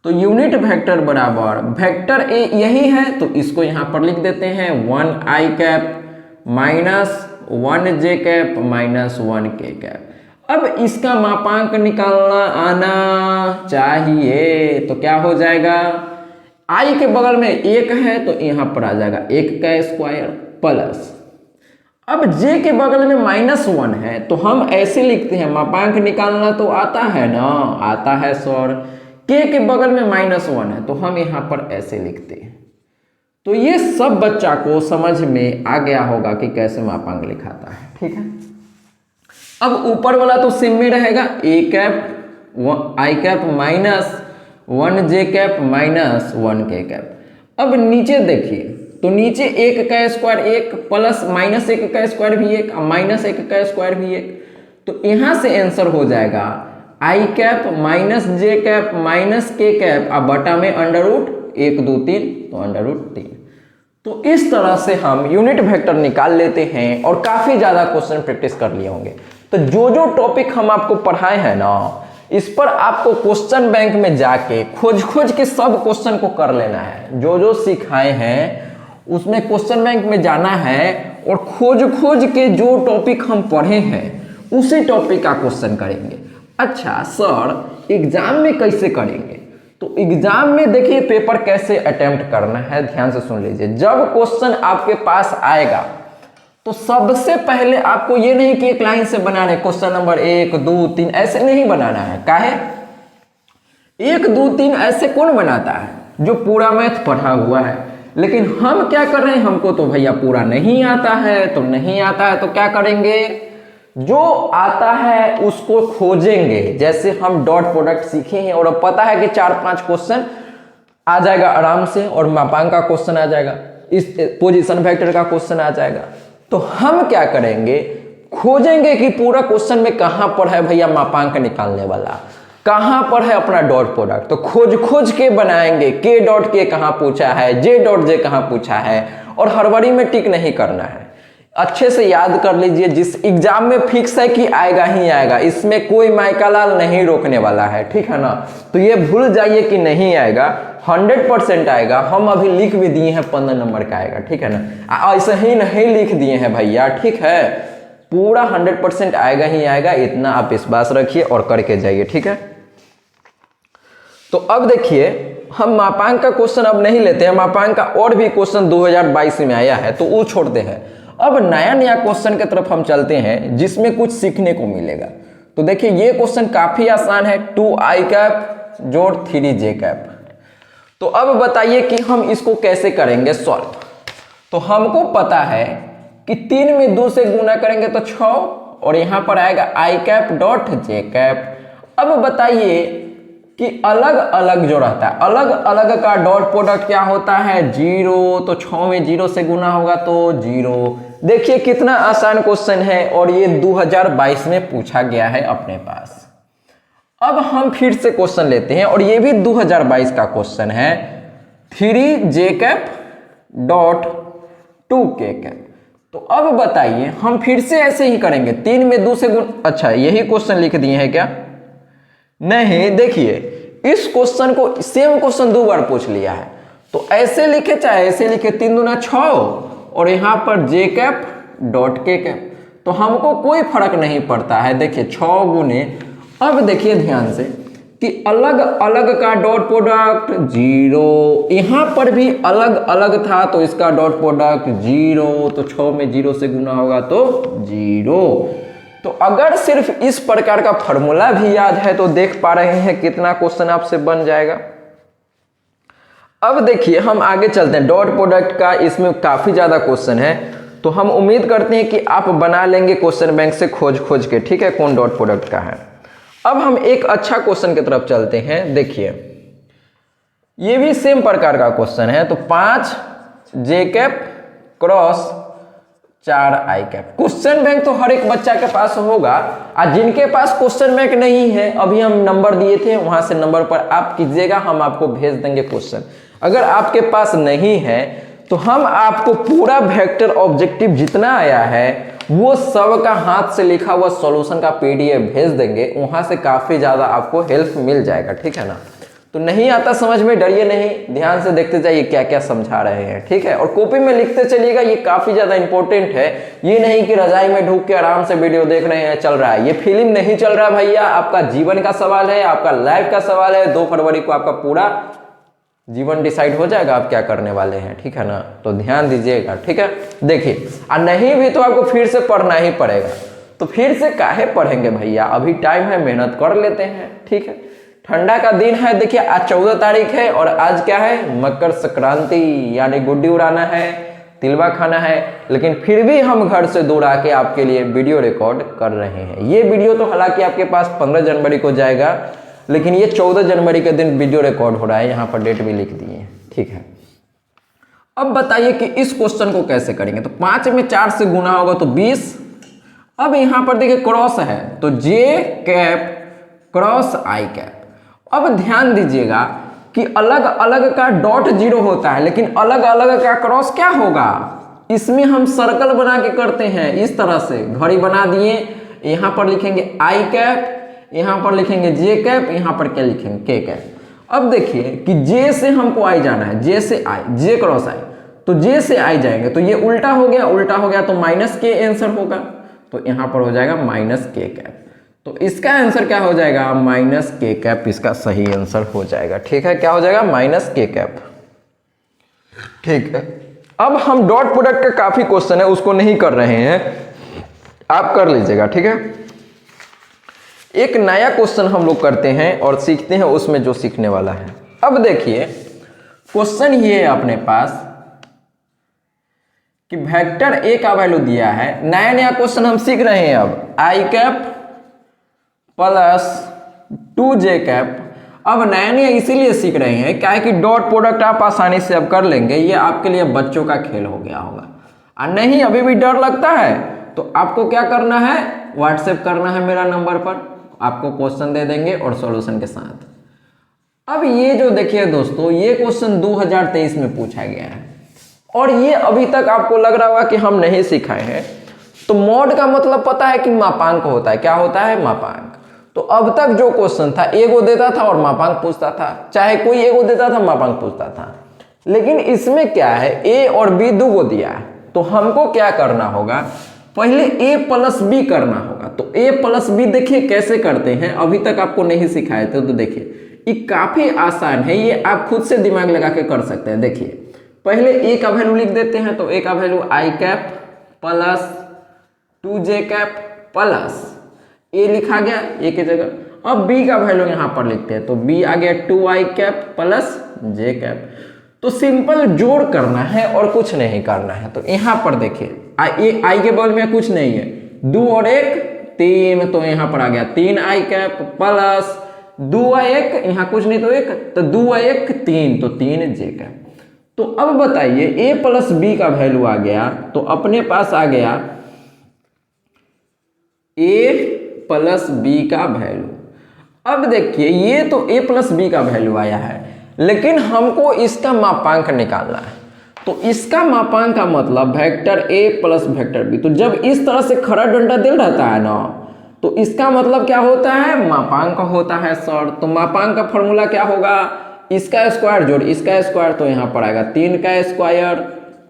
तो यूनिट वेक्टर बराबर वेक्टर ए यही है, तो इसको यहां पर लिख देते हैं 1 आई कैप माइनस 1 जे कैप माइनस 1 के कैप। अब इसका मापांक निकालना आना चाहिए। तो क्या हो जाएगा? आई के बगल में 1 है तो यहां पर आ जाएगा 1 का स्क्वायर प्लस, अब जे के बगल में -1 है तो हम ऐसे लिखते हैं, मापांक निकालना तो आता है ना? आता है सर। के बगल में -1 है तो हम यहां पर ऐसे लिखते हैं। तो ये सब बच्चा को समझ में आ गया होगा कि कैसे मापांक लिखाता है। ठीक है, अब ऊपर वाला तो सेम में रहेगा, A cap I cap minus 1 J cap minus 1 के कैप। अब नीचे देखिए तो नीचे 1 का स्क्वायर 1 प्लस -1 का स्क्वायर भी 1 माइनस 1 का स्क्वायर भी 1। तो यहां से आंसर हो जाएगा आई कैप माइनस जे कैप माइनस के कैप अब बटा में अंडर रूट 1 2 3 तो अंडर रूट 3। तो इस तरह से हम यूनिट वेक्टर निकाल लेते हैं और काफी ज्यादा क्वेश्चन प्रैक्टिस कर लिए होंगे। तो जो टॉपिक हम आपको पढ़ाए हैं ना, इस पर आपको क्वेश्चन बैंक में जाके खोज के सब क्वेश्चन को कर लेना है। जो सिखाए हैं उसमें क्वेश्चन बैंक में जाना है और खोज के जो टॉपिक हम पढ़े हैं उसी टॉपिक का क्वेश्चन करेंगे। अच्छा सर एग्जाम में कैसे करेंगे? तो एग्जाम में देखिए पेपर कैसे अटेम्प्ट करना है, ध्यान से सुन लीजिए। जब क्वेश्चन आपके पास आएगा तो सबसे पहले आपको ये नहीं कि एक लाइन से बनाना है, क्वेश्चन नंबर 1 2 3 ऐसे नहीं बनाना है। काहे? 1 2 3 ऐसे कौन बनाता है? जो पूरा मैथ पढ़ा हुआ है। लेकिन हम क्या कर रहे हैं, हमको तो भैया पूरा नहीं आता है। तो नहीं आता है तो क्या करेंगे? जो आता है उसको खोजेंगे। जैसे हम डॉट प्रोडक्ट सीखे हैं और अब पता है कि 4-5 क्वेश्चन आ जाएगा आराम से, और मापांक का क्वेश्चन आ जाएगा, इस पोजीशन वेक्टर का क्वेश्चन आ जाएगा। तो हम क्या करेंगे? खोजेंगे कि पूरा क्वेश्चन में कहां पर है भैया मापांक निकालने वाला, कहां पर है अपना डॉट प्रोडक्ट। तो खोज के बनाएंगे, के डॉट के कहां पूछा है, जे डॉट जे कहां पूछा है, और हड़बड़ी में टिक नहीं करना है। अच्छे से याद कर लीजिए, जिस एग्जाम में फिक्स है कि आएगा ही आएगा, इसमें कोई माइकालाल नहीं रोकने वाला है। ठीक है ना? तो ये भूल जाइए कि नहीं आएगा, 100% आएगा। हम अभी लिख भी दिए हैं 15 नंबर का आएगा। ठीक है ना? ऐसे ही नहीं लिख दिए हैं भैया। ठीक है, पूरा 100% आएगा ही आएगा, इतना आप विश्वास रखिए और करके जाइए। ठीक है, तो अब देखिए हम मापांक का क्वेश्चन अब नहीं लेते हैं। मापांक का और भी क्वेश्चन 2022 में आया है तो वो छोड़ते हैं। अब नया क्वेश्चन की तरफ हम चलते हैं जिसमें कुछ सीखने को मिलेगा। तो देखिए ये क्वेश्चन काफी आसान है, 2 आई कैप जोड़ 3 जे कैप। तो अब बताइए कि हम इसको कैसे करेंगे सॉल्व। तो हमको पता है कि 3 में 2 से गुना करेंगे तो 6, और यहां पर आएगा आई कैप डॉट जे कैप। अब बताइए कि अलग अलग जो रहता है, अलग अलग का डॉट प्रोडक्ट क्या होता है? 0। तो 6 में 0 से गुना होगा तो 0। देखिए कितना आसान क्वेश्चन है, और ये 2022 में पूछा गया है अपने पास। अब हम फिर से क्वेश्चन लेते हैं, और ये भी 2022 का क्वेश्चन है, 3 जे कैप डॉट 2 के कैप। तो अब बताइए हम फिर से ऐसे ही करेंगे, 3 में 2 से गुना। अच्छा यही क्वेश्चन लिख दिए हैं क्या? नहीं, देखिए इस क्वेश्चन को सेम क्वेश्चन 2 बार पूछ लिया है। तो ऐसे लिखे चाहे ऐसे लिखे, 3 दूना 6 और यहां पर जे कैप डॉट के कैप। तो हमको कोई फर्क नहीं पड़ता है। देखिए 6 गुने, अब देखिए ध्यान से, कि अलग अलग का डॉट प्रोडक्ट 0, यहां पर भी अलग अलग था तो इसका डॉट प्रोडक्ट 0, तो 6 में 0 से गुना होगा तो 0। तो अगर सिर्फ इस प्रकार का फॉर्मूला भी याद है तो देख पा रहे हैं कितना क्वेश्चन आपसे बन जाएगा। अब देखिए हम आगे चलते हैं। डॉट प्रोडक्ट का इसमें काफी ज्यादा क्वेश्चन है, तो हम उम्मीद करते हैं कि आप बना लेंगे क्वेश्चन बैंक से खोज के, ठीक है, कौन डॉट प्रोडक्ट का है। अब हम एक अच्छा क्वेश्चन की तरफ चलते हैं। देखिए ये भी सेम प्रकार का क्वेश्चन है। तो 5 जे कैप क्रॉस 4 आई कैप। क्वेश्चन बैंक तो हर एक बच्चा के पास होगा, और जिनके पास क्वेश्चन बैंक नहीं है, अभी हम नंबर दिए थे वहां से नंबर पर आप कीजिएगा, हम आपको भेज देंगे क्वेश्चन। अगर आपके पास नहीं है तो हम आपको पूरा वेक्टर ऑब्जेक्टिव जितना आया है वो सब का हाथ से लिखा हुआ सॉल्यूशन का पीडीएफ भेज देंगे, वहां से काफी ज्यादा आपको हेल्प मिल जाएगा, ठीक है ना। तो नहीं आता समझ में डरिए नहीं, ध्यान से देखते जाइए क्या क्या समझा रहे हैं, ठीक है, और कॉपी में लिखते चलिएगा, ये काफी ज्यादा इंपॉर्टेंट है। ये नहीं कि रजाई में ढूक के आराम से वीडियो देख रहे हैं चल रहा है, ये फिल्म नहीं चल रहा भैया, आपका जीवन का सवाल है, आपका लाइफ का सवाल है। 2 फरवरी को आपका पूरा जीवन डिसाइड हो जाएगा आप क्या करने वाले हैं, ठीक है ना, तो ध्यान दीजिएगा, ठीक है। देखिए और नहीं भी तो आपको फिर से पढ़ना ही पड़ेगा, तो फिर से काहे पढ़ेंगे भैया, अभी टाइम है, मेहनत कर लेते हैं, ठीक है। ठंडा का दिन है, देखिए आज 14 तारीख है और आज क्या है, मकर संक्रांति, यानी गुड्डी उड़ाना है, तिलवा खाना है, लेकिन फिर भी हम घर से दूर आके आपके लिए वीडियो रिकॉर्ड कर रहे हैं। ये वीडियो तो हालांकि आपके पास 15 जनवरी को जाएगा, लेकिन ये 14 जनवरी के दिन वीडियो रिकॉर्ड हो रहा है, यहाँ पर डेट भी लिख दिए हैं, ठीक है। अब बताइए कि इस क्वेश्चन को कैसे करेंगे। तो 5 में 4 से गुना होगा तो 20। अब यहाँ पर देखिए क्रॉस है तो जे कैप क्रॉस आई कैप। अब ध्यान दीजिएगा कि अलग अलग का डॉट 0 होता है, लेकिन अलग अलग का क्रॉस क्या होगा, इसमें हम सर्कल बना के करते हैं, इस तरह से घड़ी बना दिए, यहाँ पर लिखेंगे आई कैप, यहां पर लिखेंगे जे कैप, यहां पर क्या लिखेंगे के कैप। अब देखिए कि जे से हमको आई जाना है, जे से आई, जे क्रॉस आई, तो जे से आई जाएंगे तो ये उल्टा हो गया, उल्टा हो गया तो माइनस के आंसर होगा, तो यहां पर हो जाएगा माइनस के कैप। तो इसका आंसर क्या हो जाएगा, माइनस के कैप, इसका सही आंसर हो जाएगा, ठीक है। क्या हो जाएगा, माइनस के कैप, ठीक है। अब हम डॉट प्रोडक्ट का काफी क्वेश्चन है उसको नहीं कर रहे हैं, आप कर लीजिएगा, ठीक है। एक नया क्वेश्चन हम लोग करते हैं और सीखते हैं उसमें जो सीखने वाला है। अब देखिए क्वेश्चन ये है अपने पास कि वेक्टर ए का वैल्यू दिया है, नया नया क्वेश्चन हम सीख रहे हैं। अब आई कैप प्लस 2 जे कैप, अब नया नया इसीलिए सीख रहे हैं क्या है कि डॉट प्रोडक्ट आप आसानी से अब कर लेंगे, ये आपके लिए बच्चों का खेल हो गया होगा। और नहीं अभी भी डर लगता है तो आपको क्या करना है, व्हाट्सएप करना है मेरा नंबर पर, आपको क्वेश्चन दे देंगे और सॉल्यूशन के साथ। अब ये जो देखिए दोस्तों, ये क्वेश्चन 2023 में पूछा गया है और ये अभी तक आपको लग रहा होगा कि हम नहीं सिखाए हैं। तो मॉड का मतलब पता है कि मापांक होता है, क्या होता है, मापांक। तो अब तक जो क्वेश्चन था एगो देता था और मापांक पूछता था, चाहे कोई एगो देता था मापांक पूछता था, लेकिन इसमें क्या है, ए और बी 2 को दिया है। तो हमको क्या करना होगा, पहले a प्लस बी करना होगा। तो a प्लस बी देखिए कैसे करते हैं, अभी तक आपको नहीं सिखाए थे, तो देखिए ये काफी आसान है, ये आप खुद से दिमाग लगा के कर सकते हैं। देखिए पहले a का वैल्यू लिख देते हैं, तो a का value I cap plus 2 J cap plus a लिखा गया a की जगह। अब b का वैल्यू यहाँ पर लिखते हैं, तो b आ गया 2 आई कैप प्लस जे कैप। तो सिंपल जोड़ करना है और कुछ नहीं करना है। तो यहाँ पर देखिए आई के बगल में कुछ नहीं है, 2 और 1 3, तो यहाँ पर आ गया 3 आई कैप प्लस 2 और 1, यहाँ कुछ नहीं तो 1, तो 2 और 1 3, तो 3 जे कैप। तो अब बताइए a प्लस बी का वैल्यू आ गया, तो अपने पास आ गया a प्लस बी का वैल्यू। अब देखिए ये तो a प्लस बी का वैल्यू आया है, लेकिन हमको इसका मापांक निकालना है। तो इसका मापांक का मतलब vector a plus vector b। तो जब इस तरह से खड़ा डंडा दिल रहता है ना, तो इसका मतलब क्या होता है, मापांक होता है सर। तो मापांक का फॉर्मूला क्या होगा, इसका स्क्वायर जोड़ इसका स्क्वायर, तो यहाँ पर आएगा 3 का स्क्वायर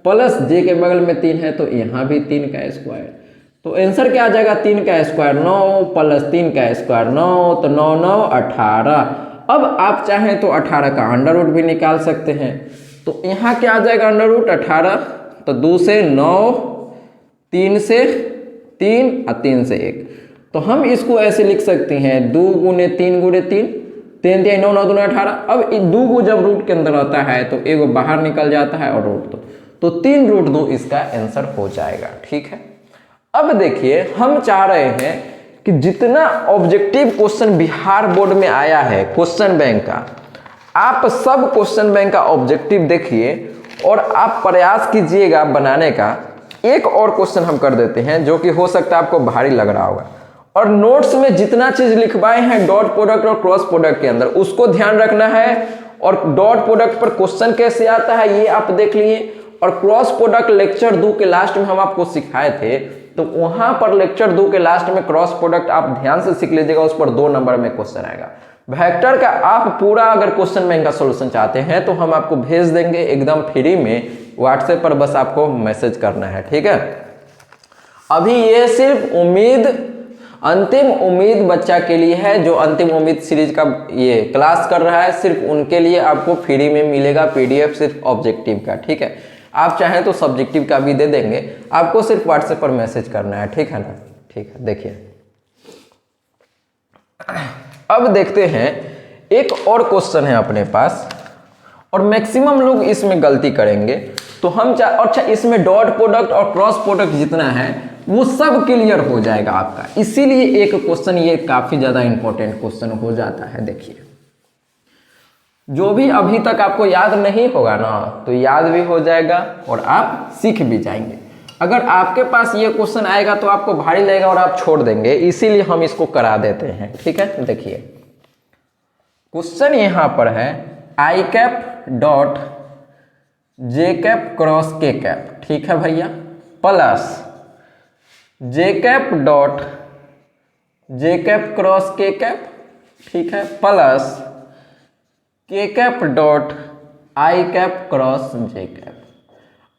प्लस जे के बगल में 3 है तो यहाँ भी 3 का स्क्वायर। तो आंसर क्या आ जाएगा, 3 का स्क्वायर 9 प्लस 3 का स्क्वायर 9, तो 9 9 18। अब आप चाहें तो 18 का अंडर रूट भी निकाल सकते हैं। तो यहाँ क्या आ जाएगा अंडर रूट 18, तो 2 से 9, 3 से 3 और 3 से 1। तो हम इसको ऐसे लिख सकते हैं 2 गुने 3 गुने 3, 3 3 9 9 2 18। अब 2 को जब रूट के अंदर आता है तो एगो बाहर निकल जाता है और रूट 2, तो 3 रूट 2 इसका आंसर हो जाएगा। ठीक है, अब देखिए हम चाह रहे हैं कि जितना ऑब्जेक्टिव क्वेश्चन बिहार बोर्ड में आया है क्वेश्चन बैंक का, आप सब क्वेश्चन बैंक का ऑब्जेक्टिव देखिए और आप प्रयास कीजिएगा बनाने का। एक और क्वेश्चन हम कर देते हैं जो कि हो सकता है आपको भारी लग रहा होगा, और नोट्स में जितना चीज लिखवाए हैं डॉट प्रोडक्ट और क्रॉस प्रोडक्ट के अंदर उसको ध्यान रखना है, और डॉट प्रोडक्ट पर क्वेश्चन कैसे आता है ये आप देख लिए, और क्रॉस प्रोडक्ट लेक्चर 2 के लास्ट में हम आपको सिखाए थे, तो वहां पर लेक्चर 2 के लास्ट में क्रॉस प्रोडक्ट आप ध्यान से सीख लीजिएगा, उस पर 2 नंबर में क्वेश्चन आएगा। वेक्टर का आप पूरा अगर क्वेश्चन बैंक का सॉल्यूशन चाहते हैं तो हम आपको भेज देंगे एकदम फ्री में, व्हाट्सएप पर बस आपको मैसेज करना है। ठीक है, अभी ये सिर्फ उम्मीद, अंतिम उम्मीद बच्चा के लिए है जो अंतिम उम्मीद सीरीज का ये क्लास कर रहा है, सिर्फ उनके लिए आपको फ्री में मिलेगा पीडीएफ सिर्फ ऑब्जेक्टिव का। ठीक है, आप चाहें तो सब्जेक्टिव का भी दे देंगे, आपको सिर्फ व्हाट्सएप पर मैसेज करना है। ठीक है ना, ठीक है। देखिए अब देखते हैं एक और क्वेश्चन है अपने पास, और मैक्सिमम लोग इसमें गलती करेंगे, तो हम अच्छा इसमें डॉट प्रोडक्ट और क्रॉस प्रोडक्ट जितना है वो सब क्लियर हो जाएगा आपका, इसीलिए एक क्वेश्चन ये काफी ज्यादा इंपॉर्टेंट क्वेश्चन हो जाता है। देखिए जो भी अभी तक आपको याद नहीं होगा ना तो याद भी हो जाएगा और आप सीख भी जाएंगे। अगर आपके पास ये क्वेश्चन आएगा तो आपको भारी लगेगा और आप छोड़ देंगे, इसीलिए हम इसको करा देते हैं। ठीक है, देखिए क्वेश्चन यहां पर है I cap dot J cap cross K cap. ठीक है भैया, plus J cap dot J cap cross K cap. ठीक है, plus K cap dot I cap cross J cap.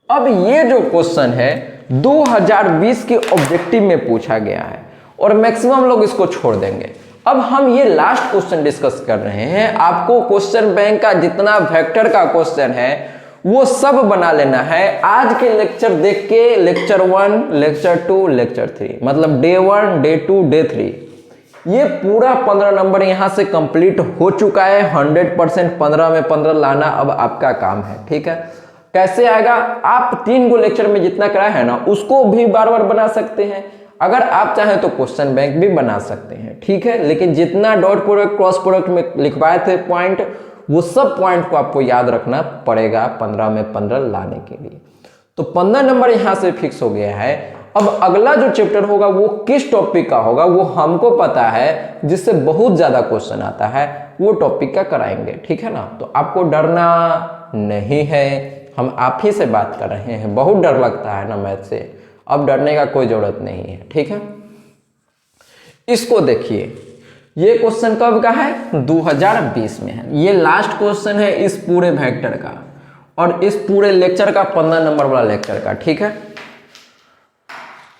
अब ये जो क्वेश्चन है 2020 के ऑब्जेक्टिव में पूछा गया है और मैक्सिमम लोग इसको छोड़ देंगे। अब हम ये लास्ट क्वेश्चन डिस्कस कर रहे हैं, आपको क्वेश्चन बैंक का जितना वेक्टर का क्वेश्चन है वो सब बना लेना है। आज के लेक्चर देख के लेक्चर 1, लेक्चर 2, लेक्चर 3, मतलब डे 1, डे 2, डे 3, ये पूरा 15 नंबर यहां से कंप्लीट हो चुका है। 100% 15 में 15 लाना अब आपका काम है। ठीक है, कैसे आएगा, आप 3 गो लेक्चर में जितना कराया है ना उसको भी बार बार बना सकते हैं, अगर आप चाहें तो क्वेश्चन बैंक भी बना सकते हैं। ठीक है, लेकिन जितना डॉट प्रोडक्ट क्रॉस प्रोडक्ट में लिखवाए थे पॉइंट, वो सब पॉइंट को आपको याद रखना पड़ेगा 15 में 15 लाने के लिए। तो 15 नंबर यहां से फिक्स हो गया है। अब अगला जो चैप्टर होगा वो किस टॉपिक का होगा वो हमको पता है, जिससे बहुत ज्यादा क्वेश्चन आता है, वो टॉपिक का कराएंगे। ठीक है ना, तो आपको डरना नहीं है, हम आप ही से बात कर रहे हैं। बहुत डर लगता है ना मैथ से, अब डरने का कोई जरूरत नहीं है। ठीक है, इसको देखिए, ये क्वेश्चन कब का है, 2020 में है। ये लास्ट क्वेश्चन है इस पूरे वेक्टर का और इस पूरे लेक्चर का 15 नंबर वाला लेक्चर का। ठीक है,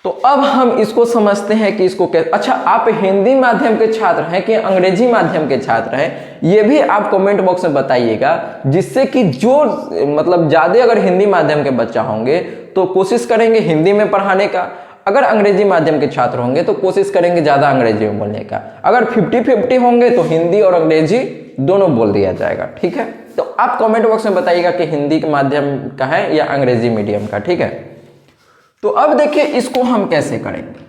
तो अब हम इसको समझते हैं कि इसको क्या। अच्छा, आप हिंदी माध्यम के छात्र हैं कि अंग्रेजी माध्यम के छात्र हैं, ये भी आप कमेंट बॉक्स में बताइएगा, जिससे कि जो मतलब ज्यादा अगर हिंदी माध्यम के बच्चा होंगे तो कोशिश करेंगे हिंदी में पढ़ाने का, अगर अंग्रेजी माध्यम के छात्र होंगे तो कोशिश करेंगे ज्यादा अंग्रेजी में बोलने का, अगर 50-50 होंगे तो हिंदी और अंग्रेजी दोनों बोल दिया जाएगा। ठीक है, तो आप कमेंट बॉक्स में बताइएगा कि हिंदी के माध्यम का है या अंग्रेजी मीडियम का। ठीक है, तो अब देखिए इसको हम कैसे करेंगे।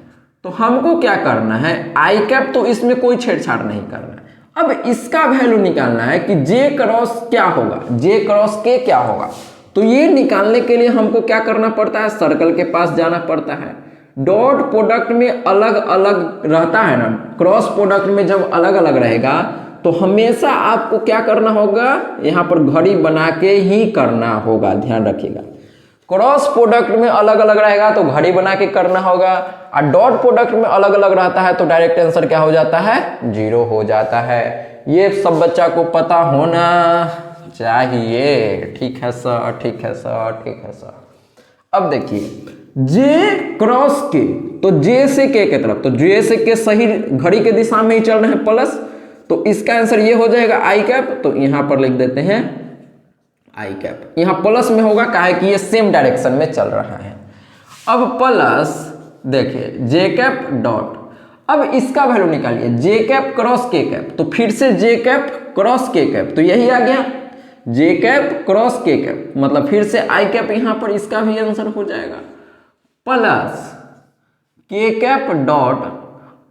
तो हमको क्या करना है, आई कैप तो इसमें कोई छेड़छाड़ नहीं करना है। अब इसका वैल्यू निकालना है कि जे क्रॉस क्या होगा, जे क्रॉस के क्या होगा। तो ये निकालने के लिए हमको क्या करना पड़ता है, सर्कल के पास जाना पड़ता है। डॉट प्रोडक्ट में अलग अलग रहता है ना, क्रॉस प्रोडक्ट में जब अलग अलग रहेगा तो हमेशा आपको क्या करना होगा, यहाँ पर घड़ी बना के ही करना होगा, ध्यान रखिएगा। क्रॉस प्रोडक्ट में अलग अलग रहेगा तो घड़ी बना के करना होगा, और डॉट प्रोडक्ट में अलग अलग रहता है तो डायरेक्ट आंसर क्या हो जाता है, 0 हो जाता है। ये सब बच्चा को पता होना चाहिए। ठीक है सर, ठीक है सर, ठीक है सर। अब देखिए जे क्रॉस के, तो जे से के तरफ, तो जे से के सही घड़ी के दिशा में ही चल रहे हैं प्लस, तो इसका आंसर ये हो जाएगा आई कैप। तो यहां पर लिख देते हैं आई कैप, यहां प्लस में होगा काहे कि ये सेम डायरेक्शन में चल रहा है। अब प्लस देखिए जे कैप डॉट, अब इसका वैल्यू निकालिए जे कैप क्रॉस के कैप, तो फिर से जे कैप क्रॉस के कैप, तो यही आ गया जे कैप क्रॉस के कैप, मतलब फिर से आई कैप यहां पर, इसका भी आंसर हो जाएगा प्लस के कैप डॉट।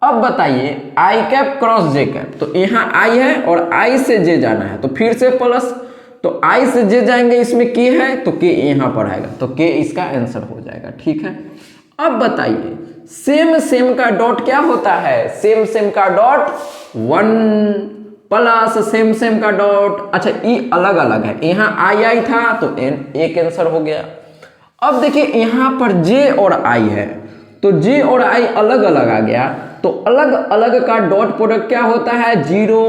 अब बताइए आई कैप क्रॉस जे कैप, तो यहां आई है और आई से जे जाना है, तो फिर से प्लस, तो आई से जे जाएंगे, इसमें के है तो के यहां पर आएगा, तो के इसका आंसर हो जाएगा। ठीक है, अब बताइए सेम सेम का डॉट क्या होता है, सेम सेम का डॉट 1 प्लस सेम सेम का डॉट, अच्छा ई अलग अलग है, यहां आई आई था तो एक आंसर हो गया। अब देखिए यहां पर जे और आई है, तो जे और आई अलग अलग आ गया, तो अलग अलग का डॉट प्रोडक्ट क्या होता है 0।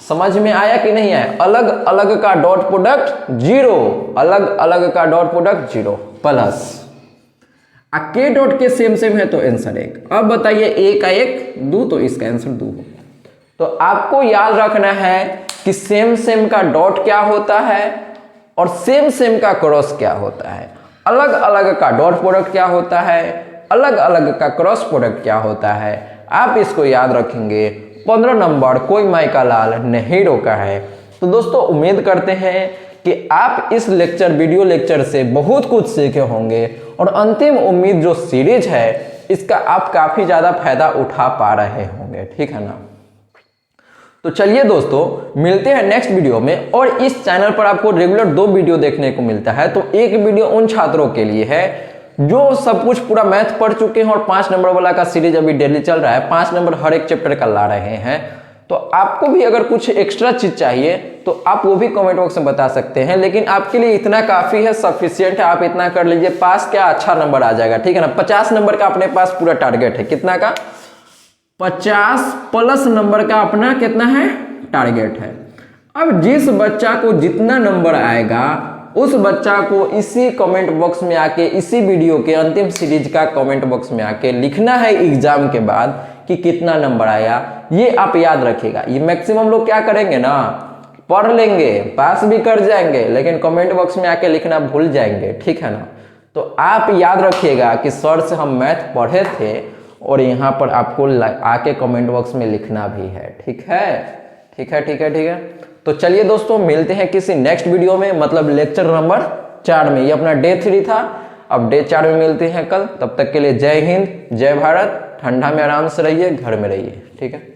समझ में आया कि नहीं आया, अलग अलग का डॉट प्रोडक्ट 0, अलग अलग का डॉट प्रोडक्ट 0 प्लस के डॉट के सेम सेम है तो आंसर 1। अब बताइए एक का 1 2, तो इसका आंसर 2 हो। तो आपको याद रखना है कि सेम सेम का डॉट क्या होता है और सेम सेम का क्रॉस क्या होता है, अलग अलग का डॉट प्रोडक्ट क्या होता है, अलग अलग का क्रॉस प्रोडक्ट क्या होता है। आप इसको याद रखेंगे। 15 नंबर कोई माइका लाल नहीं रोका है। तो दोस्तों उम्मीद करते हैं कि आप इस वीडियो लेक्चर से बहुत कुछ सीखे होंगे और अंतिम उम्मीद जो सीरीज है इसका आप काफी ज्यादा फायदा उठा पा रहे होंगे। ठीक है ना, तो चलिए दोस्तों मिलते हैं नेक्स्ट वीडियो में। और इस चैनल पर आपको रेगुलर 2 वीडियो देखने को मिलता है। तो एक वीडियो उन छात्रों के लिए है जो सब कुछ पूरा मैथ पढ़ चुके हैं और 5 नंबर वाला का सीरीज अभी डेली चल रहा है, 5 नंबर हर एक चैप्टर का ला रहे हैं। तो आपको भी अगर कुछ एक्स्ट्रा चीज चाहिए तो आप वो भी कमेंट बॉक्स में बता सकते हैं, लेकिन आपके लिए इतना काफी है, सफिशियंट है, आप इतना कर लीजिए। पास क्या अच्छा नंबर आ जाएगा। ठीक है ना, 50 नंबर का अपने पास पूरा टारगेट है। कितना का 50 प्लस नंबर का अपना कितना है टारगेट है। अब जिस बच्चा को जितना नंबर आएगा उस बच्चा को इसी कमेंट बॉक्स में आके, इसी वीडियो के अंतिम सीरीज का कमेंट बॉक्स में आके लिखना है एग्जाम के बाद कि कितना नंबर आया। ये आप याद रखिएगा। ये मैक्सिमम लोग क्या करेंगे ना, पढ़ लेंगे, पास भी कर जाएंगे, लेकिन कमेंट बॉक्स में आके लिखना भूल जाएंगे। ठीक है ना, तो आप याद रखिएगा कि सर से हम मैथ पढ़े थे और यहाँ पर आपको आके कमेंट बॉक्स में लिखना भी है। ठीक है, ठीक है, ठीक है, ठीक है। तो चलिए दोस्तों मिलते हैं किसी नेक्स्ट वीडियो में, मतलब लेक्चर नंबर 4 में। ये अपना डे 3 था, अब डे 4 में मिलते हैं कल। तब तक के लिए जय हिंद, जय भारत। ठंडा में आराम से रहिए, घर में रहिए। ठीक है।